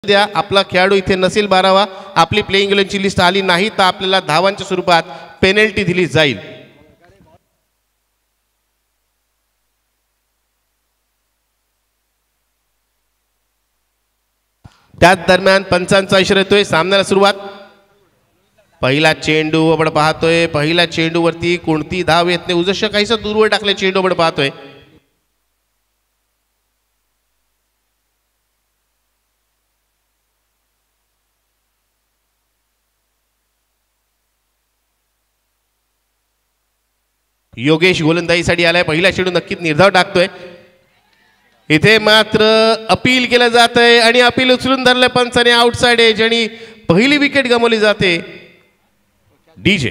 द्या. आपला खेळाडू इथे नसेल 12वा, आपली प्लेइंग 11ची लिस्ट आली नाही तर आपल्याला धावांच्या स्वरूपात पेनल्टी दिली जाईल. त्याच दरम्यान पंचांचा इशारा येतोय. सामन्याला सुरुवात. पहिला चेंडू आपण पाहतोय. पहिल्या चेंडूवरती कोणती धाव येत नाही. उजश्य काहीसा दूरवर टाकले चेंडू आपण पाहतोय. योगेश गोलंदाजीसाठी आलाय. पहिला चेंडू नक्कीच निर्धाव टाकतोय. इथे मात्र अपील केलं जात आहे आणि अपील उचलून धरलं पंचाने. आउटसाइड एज आणि पहिली विकेट गमावली जाते. डीजे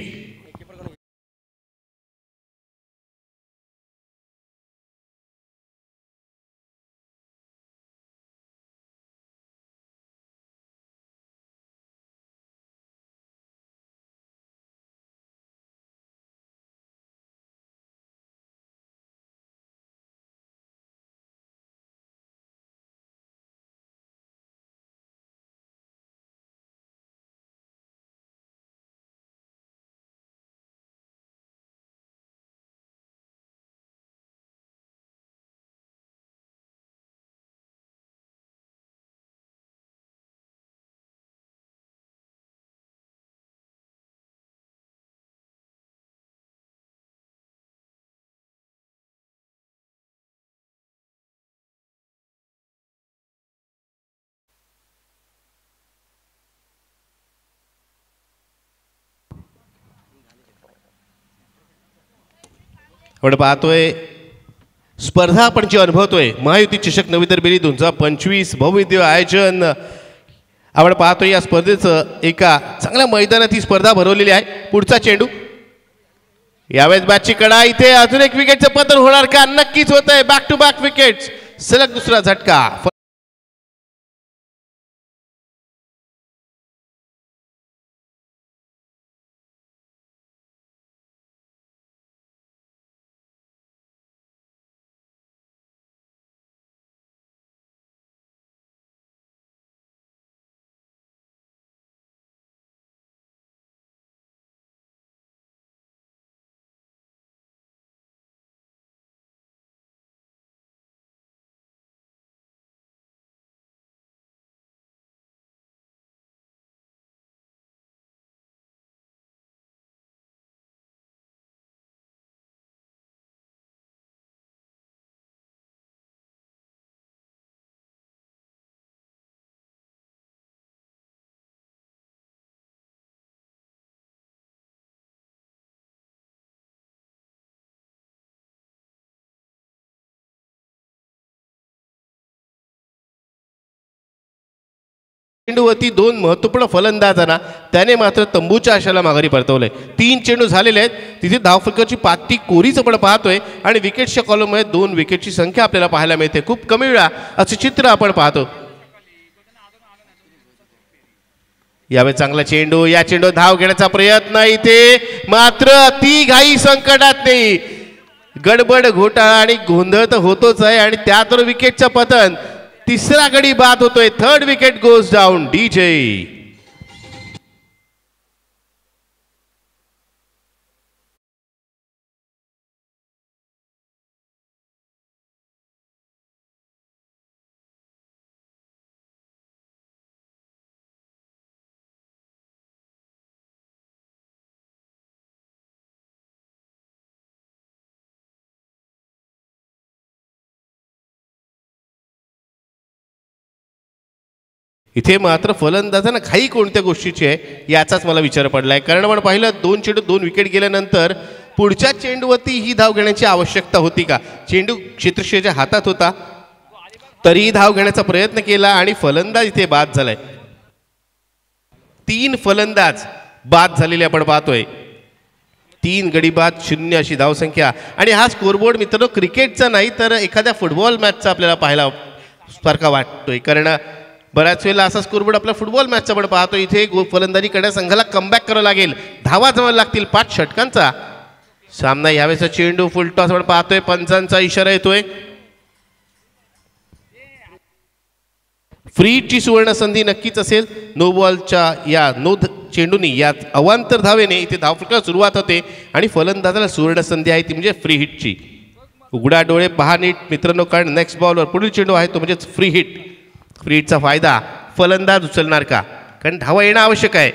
आपण पाहतोय स्पर्धा आपण जी अनुभवतोय महायुती चषक नवी दरबेली 2025 भव्यदिव्य आयोजन आपण पाहतोय. या स्पर्धेचं एका चांगल्या मैदानात ही स्पर्धा भरवलेली आहे. पुढचा चेंडू यावेळेस बॅटची कडा. इथे अजून एक विकेटचं पतन होणार का? नक्कीच होत आहे. Back to back wickets. सलग दुसरा झटका. चेंडूवरती 2 महत्वपूर्ण फलंदाजांना त्याने मात्र तंबूच्या आशाला माघारी परतवलंय. 3 चेंडू झालेले आहेत. तिथे धावफलकाची पाती कोरीच आपण पाहतोय आणि विकेटच्या कॉलममध्ये 2 विकेटची संख्या आपल्याला पाहायला मिळते. खूप कमी वेळा असे चित्र आपण पाहतो. यावेळी चांगला चेंडू. या चेंडू धाव घेण्याचा प्रयत्न. इथे मात्र ती घाई संकटात नाही. गडबड घोटाळा आणि गोंधळ तर होतोच आहे आणि त्यातून विकेटचं पतन. तिसरा गडी बाद होतोय. 3rd wicket goes down. DJ इथे मात्र फलंदाजांना घाई कोणत्या गोष्टीची आहे याचाच मला विचार पडलाय. कारण आपण पाहिलं 2 चेंडू 2 विकेट गेल्यानंतर पुढच्या चेंडूवरती ही धाव घेण्याची आवश्यकता होती का? चेंडू क्षेत्रक्षेच्या हातात होता तरीही धाव घेण्याचा प्रयत्न केला आणि फलंदाज इथे बाद झालाय. 3 फलंदाज बाद झालेले आपण पाहतोय. 3 गडी बाद 0 अशी धावसंख्या. आणि हा स्कोरबोर्ड मित्रांनो क्रिकेटचा नाही तर एखाद्या फुटबॉल मॅचचा आपल्याला पाहायला सारखा वाटतोय. कारण बऱ्याच वेळेला असा स्कोरबोर्ड आपल्या फुटबॉल मॅचचा आपण पाहतो. इथे फलंदाजी करण्या संघाला कमबॅक करावं लागेल. धावा जमायला लागतील 5 षटकांचा सामना. यावेळेचा चेंडू फुलटॉस आपण पाहतोय. पंचांचा इशारा येतोय. फ्री हिटची सुवर्ण संधी नक्कीच असेल. नो बॉलच्या या चेंडूनी या अवांतर धावेने इथे धावफलकाला सुरुवात होते आणि फलंदाजाला सुवर्ण संधी आहे ती म्हणजे फ्री हिटची. उघडा डोळे पहा नीट मित्रांनो, कारण नेक्स्ट बॉलवर पुढील चेंडू आहे तो म्हणजेच फ्री हिट. फ्री हिटचा फायदा फलंदाज उचलणार का, कारण धावा येणं आवश्यक आहे.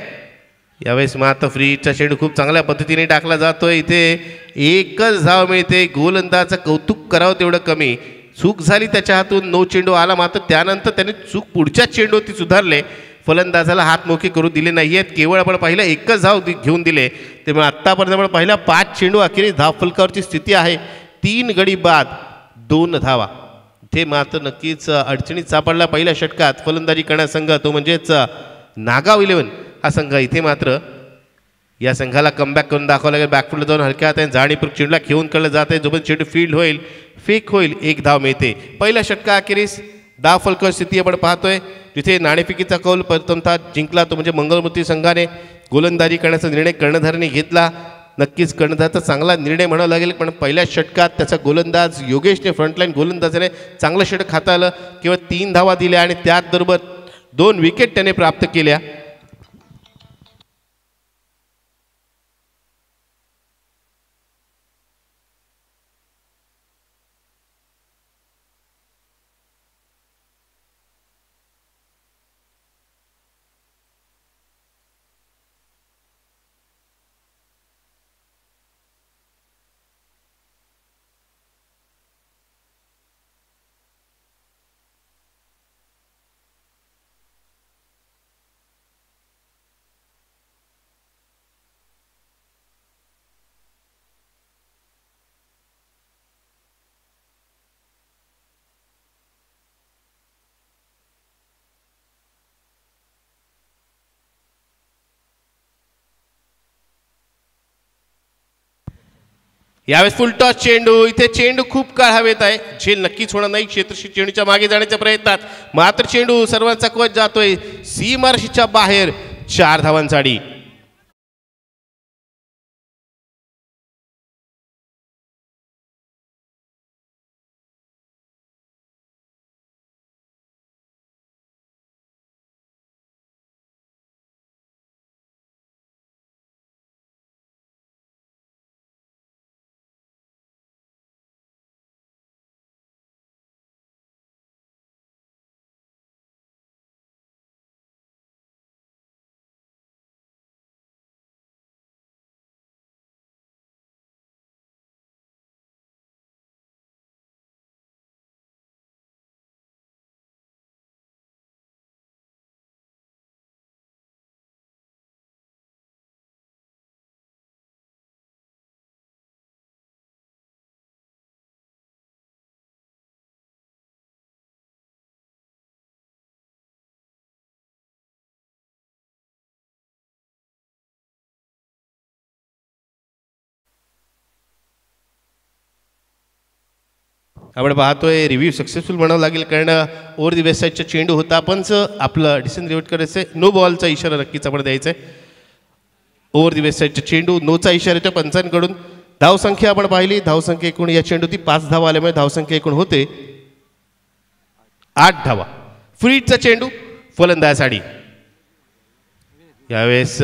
यावेळेस मात्र फ्री हिटचा चेंडू खूप चांगल्या पद्धतीने टाकला जातोय. इथे एकच धाव मिळते. गोलंदाजाचं कौतुक करावं तेवढं कमी. चूक झाली त्याच्या हातून, नो चेंडू आला, मात्र त्यानंतर त्याने चूक पुढच्या चेंडूवरती सुधारले. फलंदाजाला हात मोके करू दिले नाही आहेत. केवळ आपण पाहिलं एकच धाव घेऊन दिले. त्यामुळे आत्तापर्यंत आपण पाहिलं 5 चेंडू अखेरीस धावफलकावरची स्थिती आहे. 3 गडी बाद 2 धावा. इथे मात्र नक्कीच अडचणीत सापडला पहिल्या षटकात फलंदाजी करणारा संघ, तो म्हणजेच नागाव 11 हा संघ. इथे मात्र या संघाला कमबॅक करून दाखवावं लागेल. बॅकफुटला जाऊन हलक्या हाताने जाणीवपूर्वक चेंडूला खेळून काढलं जात आहे. जोपर्यंत चेंडू फील्ड होईल, फेक होईल, 1 धाव मिळते. पहिल्या षटका अखेरीस धावफलकावर स्थिती आपण पाहतोय, जिथे नाणेफेकीचा कौल प्रथमतः जिंकला तो म्हणजे मंगलमूर्ती संघाने. गोलंदाजी करण्याचा निर्णय कर्णधाराने घेतला. नक्कीच कर्णधारचा चांगला निर्णय म्हणावा लागेल, पण पहिल्या षटकात त्याचा गोलंदाज योगेशने फ्रंटलाईन गोलंदाजाने चांगलं षटक हाताळलं. केवळ 3 धावा दिल्या आणि त्याचबरोबर 2 विकेट त्याने प्राप्त केल्या. यावेळेस फुलटॉस चेंडू. इथे चेंडू खूप काळ हवेत आहे. झेल नक्कीच होणार नाही क्षेत्रशी चेंडूच्या मागे जाण्याच्या प्रयत्नात, मात्र चेंडू सर्वांचा कवच जातोय सीमारेषेच्या बाहेर. 4 धावांसाठी. आपण पाहतोय रिव्ह्यू सक्सेसफुल म्हणावं लागेल, कारण ओव्हर दी वेबसाईटचा चेंडू होता. पण आपलं डिसिजन रिव्हर्ट करायचं आहे. नो बॉलचा इशारा नक्कीच आपण द्यायचा आहे. ओव्हर दी वेबसाईटचा चेंडू नोचा इशाऱ्याच्या पंचांकडून. धावसंख्या आपण पाहिली, धावसंख्या एकूण या चेंडूती 5 धावा आल्यामुळे धावसंख्या एकूण होते 8 धावा. फ्रीटचा चेंडू फलंदाजासाठी. यावेळेस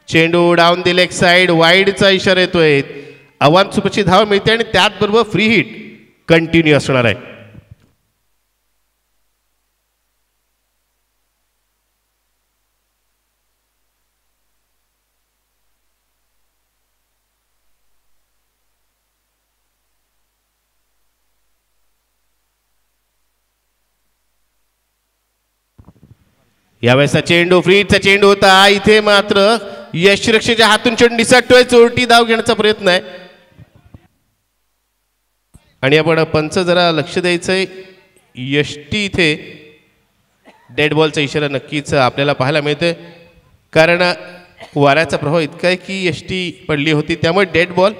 चेंडू डाऊन दी लेग साइड, वाईडचा इशारा येतोय. अवांतरची धाव मिळते आणि त्याचबरोबर फ्री हिट कंटिन्यू असणार आहे. यावेळेसचा चेंडू फ्रीटचा चेंडू होता. इथे मात्र यशरक्षेच्या हातून चेंडू निसटतोय. चोरटी धाव घेण्याचा प्रयत्न आहे आणि आपण पंच जरा लक्ष द्यायचंय. यष्टी इथे डेड बॉलचा इशारा नक्कीच आपल्याला पाहायला मिळतोय, कारण वाऱ्याचा प्रभाव इतका आहे की यष्टी पडली होती, त्यामुळे डेड बॉल.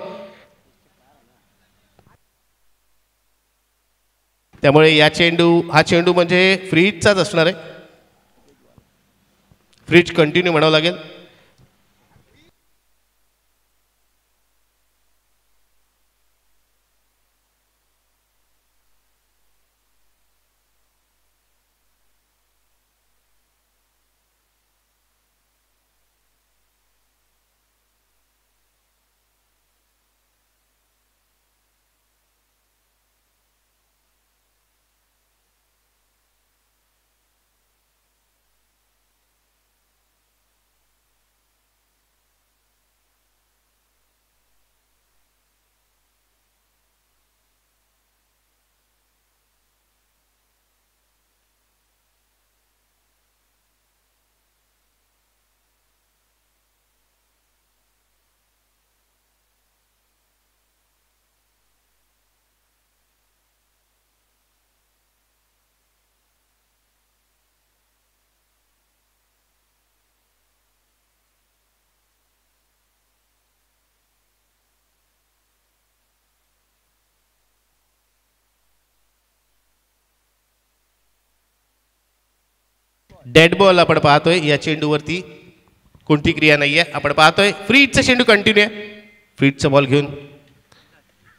त्यामुळे हा चेंडू म्हणजे फ्रीजचाच असणार आहे. फ्रीज कंटिन्यू म्हणावं लागेल. डेड बॉल आपण पाहतोय या चेंडूवरती कोणती क्रिया नाहीये. आपण पाहतोय फ्रीडचा चेंडू कंटिन्यू आहे. फ्रीडचा बॉल घेऊन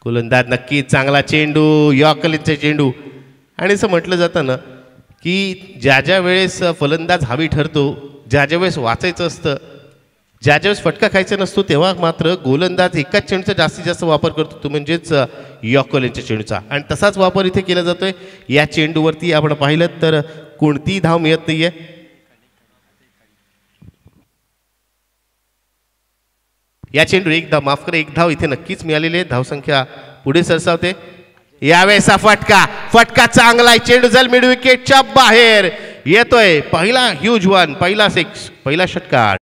गोलंदाज नक्कीच चांगला चेंडू यॉर्करचा चेंडू. आणि असं म्हटलं जातं ना की ज्या ज्या वेळेस फलंदाज हवी ठरतो, ज्या ज्या वेळेस वाचायचं असतं, ज्या ज्या वेळेस फटका खायचा नसतो, तेव्हा मात्र गोलंदाज एकाच चेंडूचा जास्तीत जास्त वापर करतो, तो म्हणजेच यॉर्करच्या चेंडूचा. आणि तसाच वापर इथे केला जातोय. या चेंडूवरती आपण पाहिलं तर कोणतीही धाव मिळत नाहीये. या चेंडू एक धाव, माफ करा, एक धाव इथे नक्कीच मिळालेली आहे. धावसंख्या पुढे सरसावते. यावेळेस फटका चांगला आहे. चेंडू जल मिड विकेटच्या बाहेर येतोय. पहिला ह्यूज वन, पहिला सिक्स, पहिला षटकार.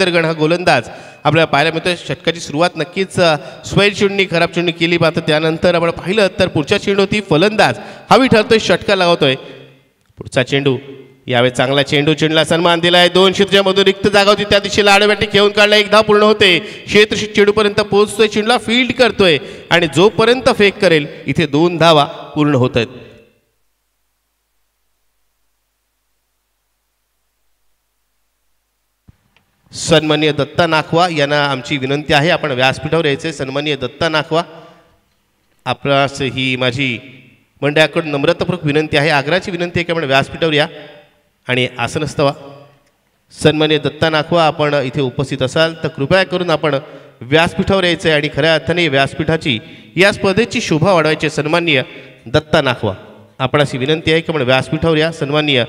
गण हा गोलंदाज आपल्याला पाहायला मिळतोय. षटकाची सुरुवात नक्कीच स्वैर चेंडूंनी खराब चेंडू केली. मात्र त्यानंतर आपण पाहिलं तर पुढच्या चेंडूवरती फलंदाज हवी ठरतोय, षटका लावतोय. पुढचा चेंडू, यावेळी चांगला चेंडू, चेंडूला सन्मान दिलाय. 2 क्षेत्राच्या मधून रिक्त जागा होती, त्या दिशेला आडव्याटी घेऊन काढला. एक धाव पूर्ण होते. क्षेत्र चेंडूपर्यंत पोहोचतोय, चेंडूला फील्ड करतोय आणि जोपर्यंत फेक करेल इथे 2 धावा पूर्ण होत आहेत. सन्माननीय दत्ता नाखवा यांना आमची विनंती आहे, आपण व्यासपीठावर यायचे. सन्माननीय दत्ता नाखवा, आपणास ही माझी मंडळाकडून नम्रतापूर्वक विनंती आहे, आग्रहाची विनंती आहे की आपण व्यासपीठावर या आणि आसनस्थ व्हा. सन्माननीय दत्ता नाखवा, आपण इथे उपस्थित असाल तर कृपया करून आपण व्यासपीठावर यायचं आहे आणि खऱ्या अर्थाने व्यासपीठाची या स्पर्धेची शोभा वाढवायची. सन्माननीय दत्ता नाखवा, आपणास ही विनंती आहे की आपण व्यासपीठावर या. सन्माननीय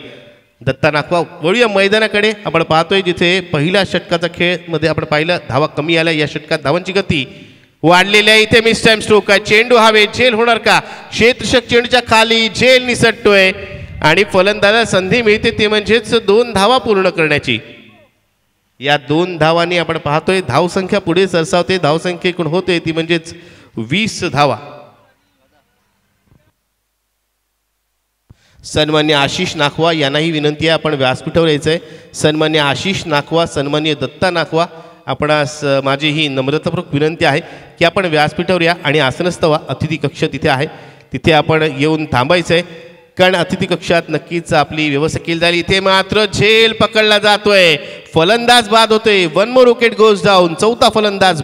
दत्ता नाखवा, वळूया मैदानाकडे. आपण पाहतोय जिथे पहिल्या षटकाचा खेळमध्ये आपण पाहिलं धावा कमी आल्या, या षटकात धावांची गती वाढलेली आहे. इथे मिस टाइम स्ट्रोक आहे. चेंडू हवे, झेल होणार का? क्षेत्ररक्षक चेंडूच्या खाली, झेल निसटतोय आणि फलंदाजाला संधी मिळते ते म्हणजेच 2 धावा पूर्ण करण्याची. या 2 धावांनी आपण पाहतोय धावसंख्या पुढे सरसावते. धावसंख्येकडून होते ती म्हणजेच 20 धावा. सन्मान्य आशिष नाखवा यांनाही विनंती आहे, आपण व्यासपीठावर यायचं आहे. सन्मान्य आशिष नाखवा, सन्मान्य दत्ता नाखवा, आपणास माझी ही नम्रतापूर्वक विनंती आहे की आपण व्यासपीठावर या आणि आसनस्थ व्हा. अतिथी कक्ष तिथे आहे, तिथे आपण येऊन थांबायचं आहे, कारण अतिथी कक्षात नक्कीच आपली व्यवस्था केली जाईल. इथे मात्र झेल पकडला जातोय, फलंदाज बाद होतोय. 1 मोर विकेट गोज डाऊन. चौथा फलंदाज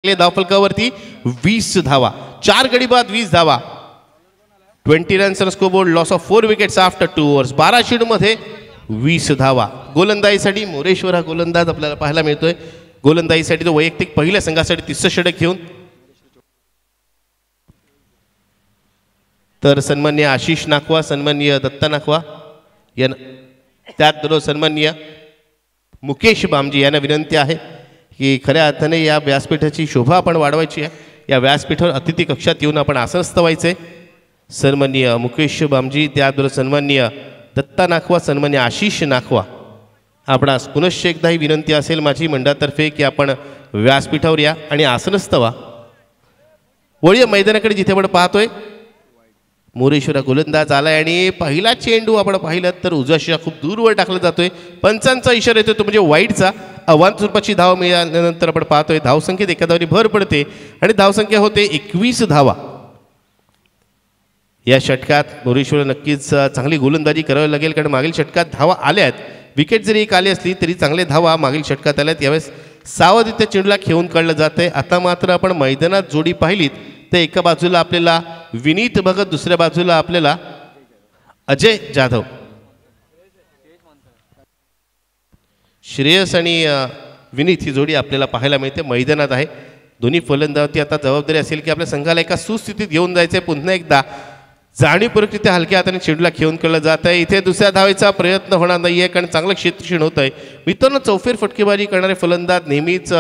धावफलकावरती 20 धावा, 4 गडी बाद 20 धावा. 20 runs on scoreboard, loss of 4 wickets after 2 overs. 12 चेंडूमध्ये 20 धावा. गोलंदाजीसाठी मोरेश्वर हा गोलंदाज आपल्याला पाहायला मिळतोय. गोलंदाजीसाठी तो वैयक्तिक पहिल्या संघासाठी 30 षटक घेऊन. तर सन्मान्य आशिष नाखवा, सन्मान्य दत्ता नाखवा यांना, त्याचबरोबर सन्मान्य मुकेश बामजी यांना विनंती आहे की खऱ्या अर्थाने या व्यासपीठाची शोभा आपण वाढवायची आहे. या व्यासपीठावर अतिथी कक्षात येऊन आपण आसनस्थ व्हायचे. सन्माननीय मुकेश बामजी, त्याचबरोबर सन्माननीय दत्ता नाखवा, सन्मान्य आशिष नाखवा, आपणास पुनश्च एकदा ही विनंती असेल माझी मंडळातर्फे की आपण व्यासपीठावर या आणि आसनस्थ व्हा. वळूया मैदानाकडे जिथे आपण पाहतोय मोरेश्वर गोलंदाज आलाय आणि पहिला चेंडू आपण पाहिलं तर उजव्या खूप दूरवर टाकला जातोय. पंचांचा इशारा येतो तो म्हणजे वाईटचा. आव्हान स्वरूपाची धाव मिळाल्यानंतर आपण पाहतोय धावसंख्येत एका धावनी भर पडते आणि धावसंख्या होते 21 धावा. या षटकात मोरेश्वर नक्कीच चांगली गोलंदाजी करावी लागेल, कारण मागील षटकात धावा आल्यात. विकेट जरी एक आली असली तरी चांगले धावा मागील षटकात आल्यात. यावेळेस सावधरित्या चेंडूला खेळून काढलं जाते. आता मात्र आपण मैदानात जोडी पाहिलीत तर एका बाजूला आपल्याला विनीत भगत, दुसऱ्या बाजूला आपल्याला अजय जाधव. श्रेयस आणि विनीत ही जोडी आपल्याला पाहायला मिळते मैदानात आहे. दोन्ही फलंदाजी आता जबाबदारी असेल की आपल्या संघाला एका सुस्थितीत घेऊन जायचं आहे. पुन्हा एकदा जाणीवपूर्वकरित्या हलक्या हाताने चेंडूला खेळून केलं जात आहे. इथे दुसऱ्या धावेचा प्रयत्न होणार नाही आहे कारण चांगलं क्षेत्रक्षण होत आहे. मित्रांनो, चौफेर फटकेबाजी करणारे फलंदाज नेहमीच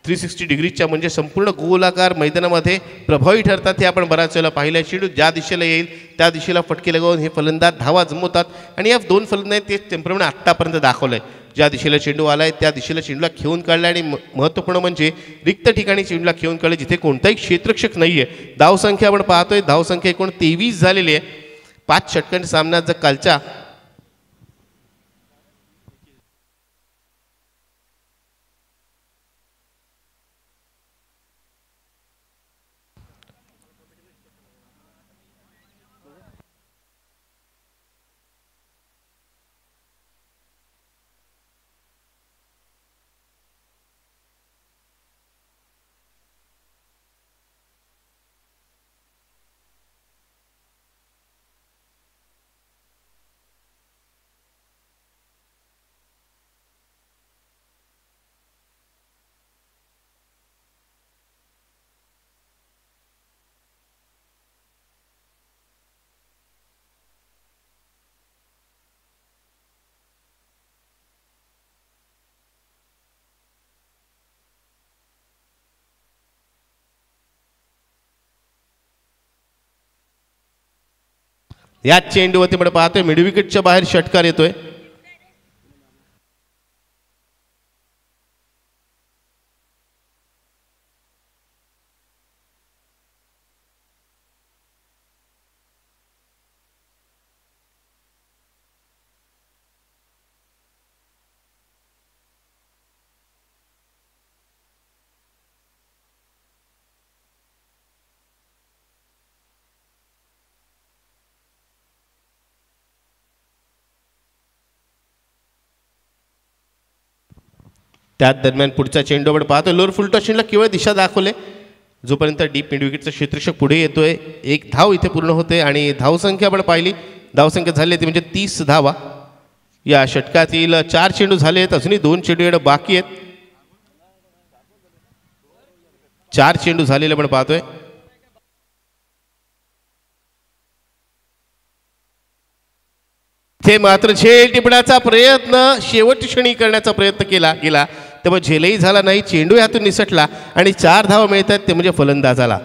360 डिग्रीच्या म्हणजे संपूर्ण गोलाकार मैदानामध्ये प्रभावी ठरतात. हे आपण बऱ्याच वेळेला पाहिलं. चेंडू ज्या दिशेला येईल त्या दिशेला फटके लगावून हे फलंदाज धावा जमवतात आणि या दोन फलंदाज तेच त्याप्रमाणे आत्तापर्यंत दाखवलं आहे. ज्या दिशेला चेंडू आला आहे त्या दिशेला चेंडूला खेळून काढला आणि महत्त्वपूर्ण म्हणजे रिक्त ठिकाणी चेंडूला खेळून काढले जिथे कोणताही क्षेत्ररक्षक नाही आहे. धावसंख्या आपण पाहतोय, धावसंख्या एकूण 23 झालेली आहे. 5 षटकांच्या सामन्यात जर कालच्या याच चेंडूवरती आपण पाहतोय मिडविकेटच्या बाहेर षटकार येतोय. त्याच दरम्यान पुढचा चेंडू आपण पाहतो लोअर फुल टॉसला केवळ दिशा दाखवले. जोपर्यंत डीप मिड विकेटचा क्षेत्ररक्षक पुढे येतोय 1 धाव इथे पूर्ण होते आणि धावसंख्या आपण पाहिली. धावसंख्या झाली ती म्हणजे 30 धावा. या षटकातील 4 चेंडू झाले आहेत, अजूनही 2 चेंडू येणं बाकी आहेत. 4 चेंडू झालेले आपण पाहतोय. ते मात्र झेल टिपण्याचा प्रयत्न शेवटची क्षणी करण्याचा प्रयत्न केला गेला तेव्हा झेलही झाला नाही. चेंडू हातून निसटला आणि 4 धावा मिळतात ते म्हणजे फलंदाजाला.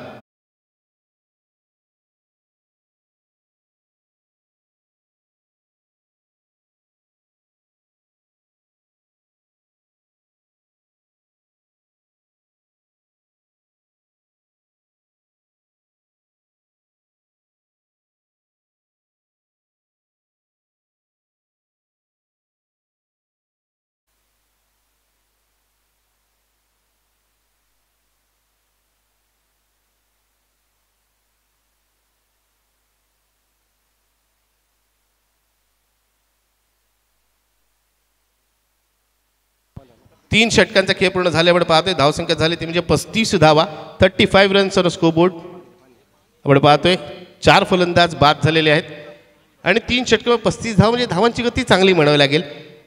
तीन षटकांचा खेळ पूर्ण झाल्यावर पाहतोय धावसंख्या झाली ती म्हणजे 35 धावा. 35 रन्स ऑन स्कोरबोर्ड आपण पाहतोय. 4 फलंदाज बाद झालेले आहेत आणि 3 षटकावर 35 धावा म्हणजे धावांची गती चांगली म्हणावी लागेल.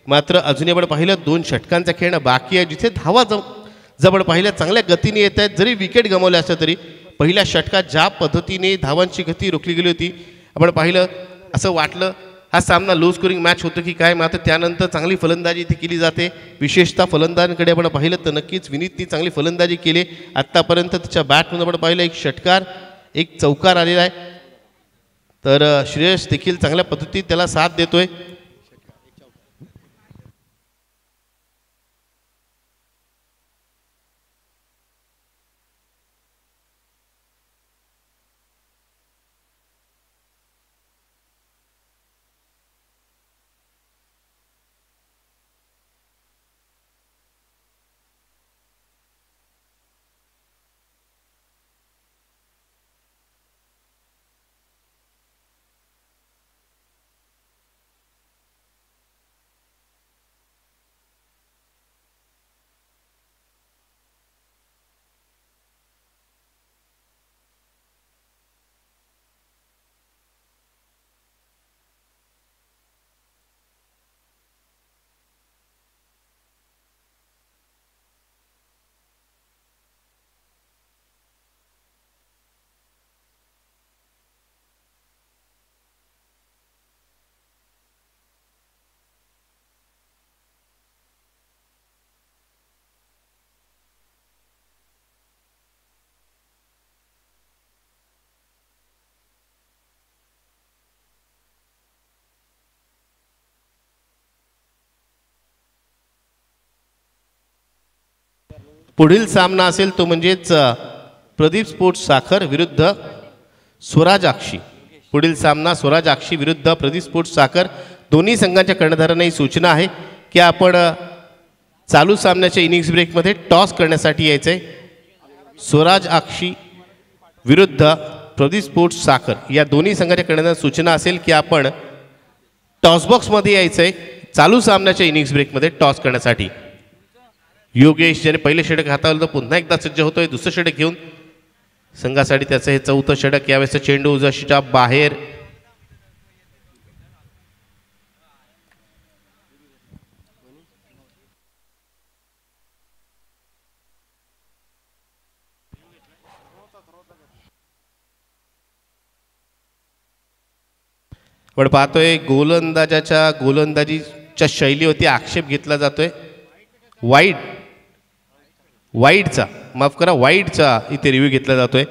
मात्र अजूनही आपण पाहिलं 2 षटकांचा खेळणं बाकी आहे जिथे धावा जवळ पाहिल्या चांगल्या गतीने येत आहेत. जरी विकेट गमावले असलं तरी पहिल्या षटकात ज्या पद्धतीने धावांची गती रोखली गेली होती आपण पाहिलं असं वाटलं हा सामना लो स्कोरिंग मॅच होतो की काय. मात्र त्यानंतर चांगली फलंदाजी इथे केली जाते. विशेषतः फलंदाजांकडे आपण पाहिलं तर नक्कीच विनीतनी चांगली फलंदाजी केली. आत्तापर्यंत त्याच्या बॅटमधून आपण पाहिलं 1 षटकार 1 चौकार आलेला आहे. तर श्रेयस देखील चांगल्या पद्धतीत त्याला साथ देतोय. पुढील सामना असेल तो म्हणजेच प्रदीप स्पोर्ट्स साखर विरुद्ध स्वराज आक्षी. पुढील सामना स्वराज आक्षी विरुद्ध प्रदीप स्पोर्ट्स साखर. दोन्ही संघांच्या कर्णधारांना ही सूचना आहे की आपण चालू सामन्याच्या इनिंग्स ब्रेकमध्ये टॉस करण्यासाठी यायचं आहे. स्वराज आक्षी विरुद्ध प्रदीप स्पोर्ट्स साखर या दोन्ही संघाच्या कर्णधारांना सूचना असेल की आपण टॉस बॉक्समध्ये यायचं आहे चालू सामन्याच्या इनिंग्स ब्रेकमध्ये टॉस करण्यासाठी. योगेश ज्याने पहिले षटक हाताळलं तर पुन्हा एकदा सज्ज होतोय दुसरं षटक घेऊन संघासाठी. त्याचं हे चौथं षटक. यावेळेस चेंडू उजव्या बाहेर. आपण पाहतोय गोलंदाजीच्या शैलीवरती आक्षेप घेतला जातोय. वाईडचा माफ करा वाईडचा इथे रिव्ह्यू घेतला जातोय.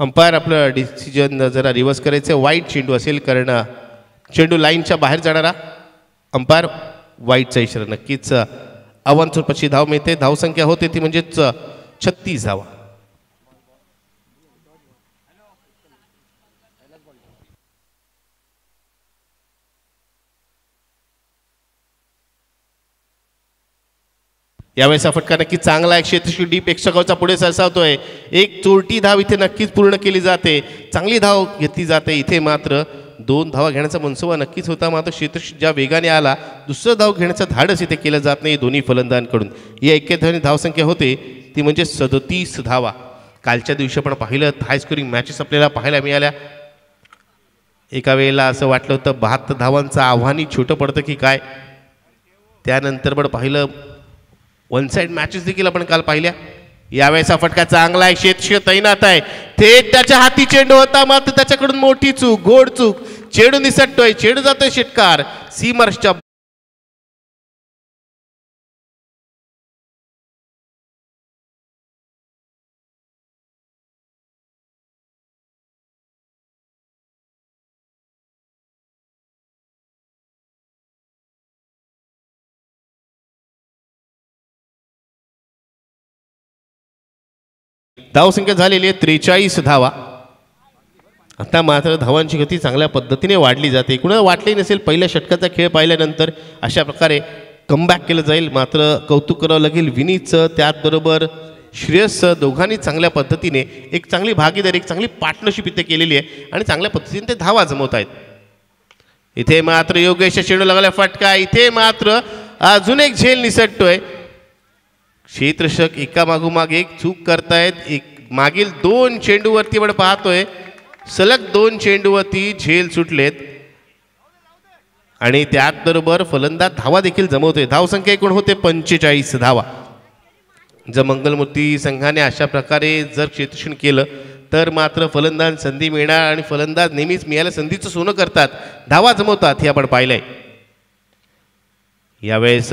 अंपायर आपलं डिसिजन जरा रिव्हर्स करायचं. वाईट चेंडू असेल कारण चेंडू लाईनच्या बाहेर जाणारा. अंपायर वाईटचा इशारा. नक्कीच आव्हानस्वरूपाची धाव मिळते. धावसंख्या होते ती म्हणजेच 36 धावा. यावेळेस फटका नक्कीच चांगला आहे. क्षेत्रशी डीप एक्स्ट्रा पुढे सरसावतोय. एक चोरटी धाव इथे नक्कीच पूर्ण केली जाते. चांगली धाव घेतली जाते. इथे मात्र 2 धावा घेण्याचा मनसुबा नक्कीच होता मात्र क्षेत्रशी ज्या वेगाने आला दुसरं धाव घेण्याचं धाडस इथे केलं जात नाही दोन्ही फलंदाजांकडून. या एकेधावाने धावसंख्या होते ती म्हणजे 37 धावा. कालच्या दिवशी आपण पाहिलं हाय स्कोरिंग मॅचेस आपल्याला पाहायला मिळाल्या. एका वेळेला असं वाटलं होतं 72 धावांचं आव्हानही छोटं पडतं की काय. त्यानंतर पण पाहिलं वन साइड मॅचेस देखील आपण काल पाहिल्या. यावेळेचा फटका चांगला आहे. क्षेत्रशीय तैनात आहे. थेट त्याच्या हाती चेंडू होता मात्र त्याच्याकडून मोठी चूक गोड चूक. चेंडू निसटतोय. चेंडू जातोय षटकार सीमार्शच्या. धावसंख्या झालेली आहे 43 धावा. आता मात्र धावांची गती चांगल्या पद्धतीने वाढली जाते. कुणाला वाटली नसेल पहिल्या षटकाचा खेळ पाहिल्यानंतर अशा प्रकारे कमबॅक केलं जाईल. मात्र कौतुक करावं लागेल विनीतचं त्याचबरोबर श्रेयसचं. दोघांनी चांगल्या पद्धतीने एक चांगली भागीदारी एक चांगली पार्टनरशिप इथे केलेली आहे आणि चांगल्या पद्धतीने ते धावा जमवत आहेत. इथे मात्र योगेशच्या चेंडू लागला फटका. इथे मात्र अजून एक झेल निसटतोय. क्षेत्ररक्षक एकामागोमाग एक चूक करतायत. एक मागील 2 चेंडूवरती आपण पाहतोय सलग 2 चेंडूवरती झेल सुटलेत आणि त्याचबरोबर फलंदाज धावा देखील जमवतोय. धावसंख्या एकूण होते 45 धावा. जर मंगलमूर्ती संघाने अशा प्रकारे जर क्षेत्ररक्षण केलं तर मात्र फलंदाज संधी मिळणार आणि फलंदाज नेहमीच मिळाल्या संधीचं सोनं करतात. धावा जमवतात हे आपण पाहिलंय. यावेळेस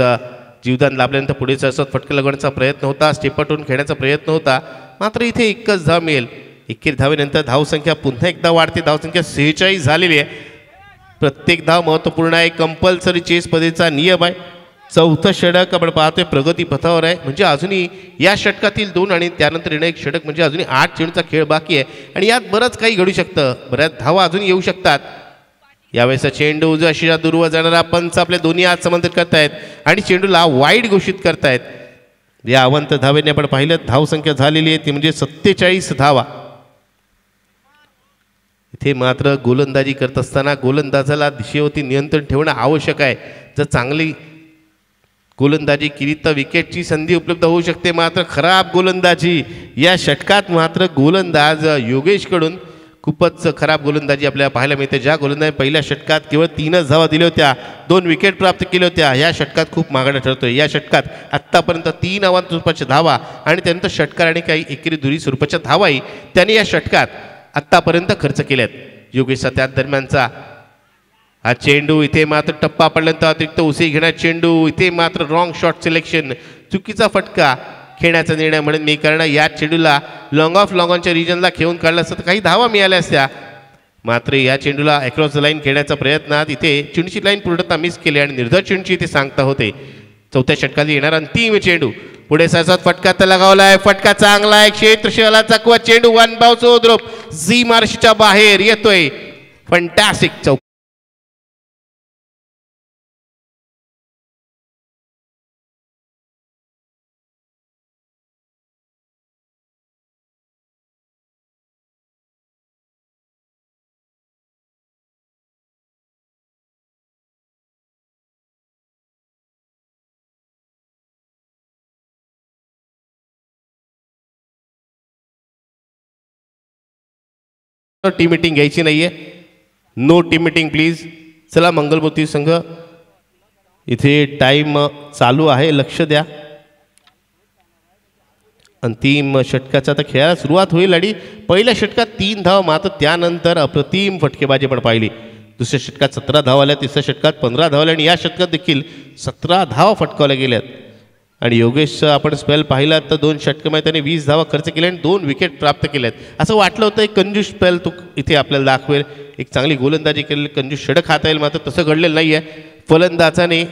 जीवदान लाभल्यानंतर पुढे सरसत फटका लगवण्याचा प्रयत्न होता. स्टेपटून खेळण्याचा प्रयत्न होता मात्र इथे एकच धाव मिळेल. 21 धावेनंतर धावसंख्या पुन्हा एकदा वाढते. धावसंख्या 46 झालेली आहे. प्रत्येक धाव महत्त्वपूर्ण आहे. कंपल्सरी चेस पद्धतीचा नियम आहे. चौथं षटक आपण पाहतोय प्रगती पथावर आहे. म्हणजे अजूनही या षटकातील 2 आणि त्यानंतर येणं एक षटक म्हणजे अजूनही 8 चेंडूचा खेळ बाकी आहे आणि यात बरंच काही घडू शकतं. बऱ्याच धावा अजून येऊ शकतात. यावेळेस चेंडू उजव्या अशी दूरवर जाणारा पंच आपले दोन्ही हात समांतर करतायत आणि चेंडूला वाईड घोषित करतायत. या अवंत धावेने आपण पाहिलं धावसंख्या झालेली आहे ती म्हणजे 47 धावा. इथे मात्र गोलंदाजी करत असताना गोलंदाजाला दिशेवरती नियंत्रण ठेवणं आवश्यक आहे. जर चांगली गोलंदाजी केली तर विकेटची संधी उपलब्ध होऊ शकते. मात्र खराब गोलंदाजी या षटकात मात्र गोलंदाज योगेशकडून खूपच खराब गोलंदाजी आपल्याला पाहायला मिळते. ज्या गोलंदाजी पहिल्या षटकात केवळ 3च धावा दिल्या होत्या 2 विकेट प्राप्त केल्या होत्या या षटकात खूप मागणं ठरतोय. या षटकात आत्तापर्यंत 3 आव्हान स्वरूपाच्या धावा आणि त्यानंतर षटकार आणि काही एकेरी दुरी स्वरूपाच्या धावाही त्यांनी या षटकात आत्तापर्यंत खर्च केल्यात. योगेशचा त्याच दरम्यानचा हा चेंडू इथे मात्र टप्पा पडल्यानंतर अतिरिक्त उसळी घेण्यात चेंडू. इथे मात्र रॉंग शॉट सिलेक्शन. चुकीचा फटका खेळण्याचा निर्णय म्हणून मी करणं. या चेंडूला लॉंग ऑफ लॉंग ऑनच्या रिजनला खेळून काढलं असतं तर काही धावा मिळाल्या असत्या. मात्र या चेंडूला अक्रॉस द लाईन खेळण्याचा प्रयत्नात इथे चेंडूची लाईन पूर्णतः मिस केली आणि निर्धार चेंडूची इथे सांगता होते. चौथ्या षटकात येणार अंतिम चेंडू. पुढे सरसात फटका तर लगावलाय. फटका चांगला आहे. क्षेत्रशला चकवा चेंडू वन बाउन्स द्रोप झी मार्शीच्या बाहेर येतोय. फंटॅस्टिक चौक. टीम मिटिंग घ्यायची नाहीये. No team meeting please. चला मंगलमूर्ती संघ इथे टाइम चालू आहे, लक्ष द्या. अंतिम षटकाचा आता खेळायला सुरुवात होईल आणि पहिल्या षटकात 3 धाव, मात्र त्यानंतर अप्रतिम फटकेबाजी पण पाहिली. दुसऱ्या षटकात 17 धाव आल्या, तिसऱ्या षटकात 15 धाव आल्या आणि या षटकात देखील 17 धाव फटकावल्या गेल्यात. आणि योगेश आपण स्पेल पाहिला तर 2 षटकामध्ये त्याने 20 धावा खर्च केल्या आणि 2 विकेट प्राप्त केल्यात. असं वाटलं होतं एक कंजूस स्पेल तो इथे आपल्याला दाखवेल, एक चांगली गोलंदाजी केलेली कंजूस षटक खाता येईल, मात्र तसं घडलेलं नाही आहे. फलंदाजाने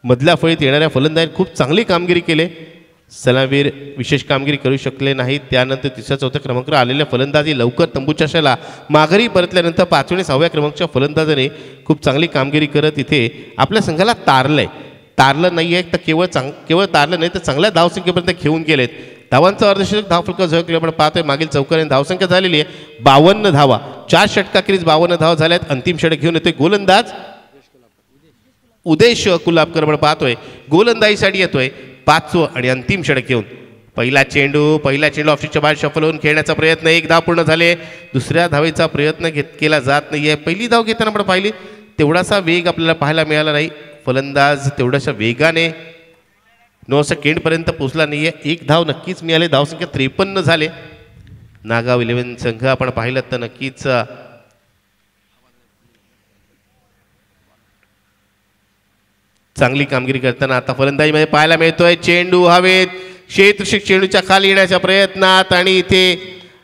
मधल्या फळीत येणाऱ्या फलंदाजाने खूप चांगली कामगिरी केली. सलामीर विशेष कामगिरी करू शकले नाहीत. त्यानंतर तिसऱ्या चौथ्या क्रमांकावर आलेल्या फलंदाजी लवकर तंबूच्या शाला माघारी परतल्यानंतर 5व्या आणि 6व्या क्रमांकाच्या फलंदाजाने खूप चांगली कामगिरी करत इथे आपल्या संघाला तारलंय. तारलं नाही आहे तर केवळ तारलं नाही तर चांगल्या धावसंख्येपर्यंत घेऊन गेलेत. धावांचा अर्धशतक धावफलका झळकले आपण पाहतोय. मागील चौकाने धावसंख्या झालेली आहे 52 धावा. 4 षटकाखेरीज 52 धावा झाल्यात. अंतिम षटक घेऊन येतोय गोलंदाज उदेश कुलाबकर आपण पाहतोय. गोलंदाजीसाठी येतोय 5वं आणि अंतिम षटक घेऊन. पहिला चेंडू ऑफिसच्या बाहेर शफल होऊन खेळण्याचा प्रयत्न. 1 धाव पूर्ण झाले. दुसऱ्या धावेचा प्रयत्न केला जात नाहीये. पहिली धाव घेताना आपण पाहिली तेवढासा वेग आपल्याला पाहायला मिळाला नाही. फलंदाज तेवढ्याशा वेगाने 9 सेकंडपर्यंत पोहोचला नाहीये. 1 धाव नक्कीच मिळाले. धावसंख्या 53 झाले. नागाव 11 संघ आपण पाहिलं तर नक्कीच चांगली कामगिरी करताना आता फलंदाजीमध्ये पाहायला मिळतोय. चेंडू हवेत, क्षेत्ररक्षक चेंडूच्या खाली येण्याच्या प्रयत्नात आणि इथे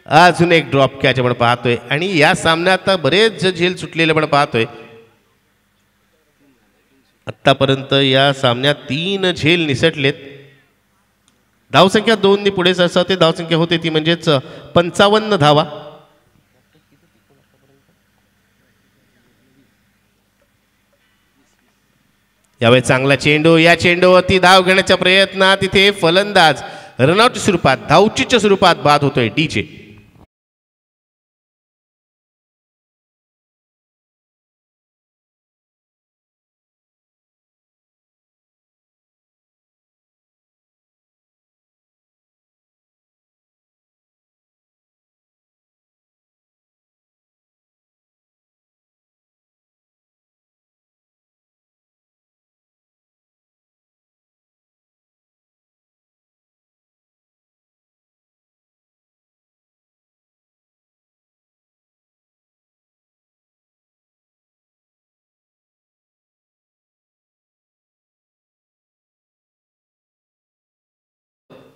अजून एक ड्रॉप कॅच आपण पाहतोय. आणि या सामन्यात बरेच झेल सुटलेले आपण पाहतोय. आत्तापर्यंत या सामन्यात 3 झेल निसटलेत. धावसंख्या 2 पुढे सरसावते. धावसंख्या होते ती म्हणजेच 55 धावा. यावेळी चांगला चेंडू. या चेंडूवरती धाव घेण्याच्या प्रयत्नात तिथे फलंदाज रनआउटच्या स्वरूपात धावचीच्या स्वरूपात बाद होतोय डीचे.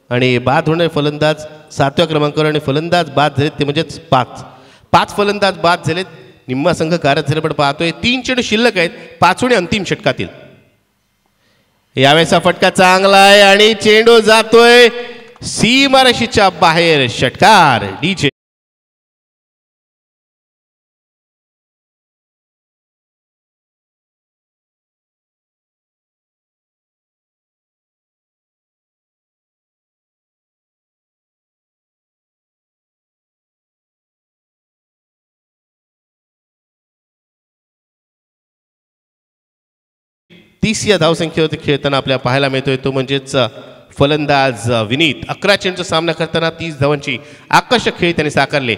आणि बाद होणारे फलंदाज 7व्या क्रमांकावर आणि फलंदाज बाद झालेत ते म्हणजेच 5 फलंदाज बाद झालेत. निम्मा संघ कार्यरत झाले पण पाहतोय. 3 चेंडू शिल्लक आहेत 5व्या अंतिम षटकातील. यावेळेचा फटका चांगला आहे आणि चेंडू जातोय सीमारेषेच्या बाहेर. षटकार डीजे. तिसऱ्या धावसंख्येवरती खेळताना आपल्याला पाहायला मिळतोय तो म्हणजेच फलंदाज विनीत. 11 चेंडूचा सामना करताना 30 धावांची आकर्षक खेळ त्यांनी साकारले.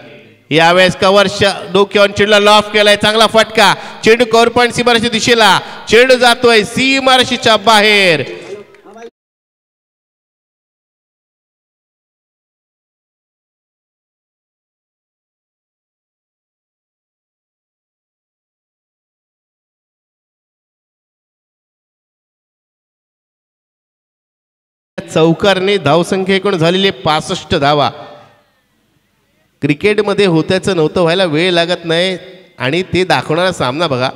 यावेळेस कव्हरच्या डोक्यावर चेंडूला लॉफ केलाय. चांगला फटका. चेंडू कव्हर पॉईंट सीमारेषेच्या दिशेला. चेंडू जातोय सीमारेषेच्या बाहेर. चौकारने धावसंख्या एकूण झालेली 65 धावा. क्रिकेटमध्ये होत्याचं नव्हतं व्हायला वेळ लागत नाही आणि ते दाखवणारा सामना बघा.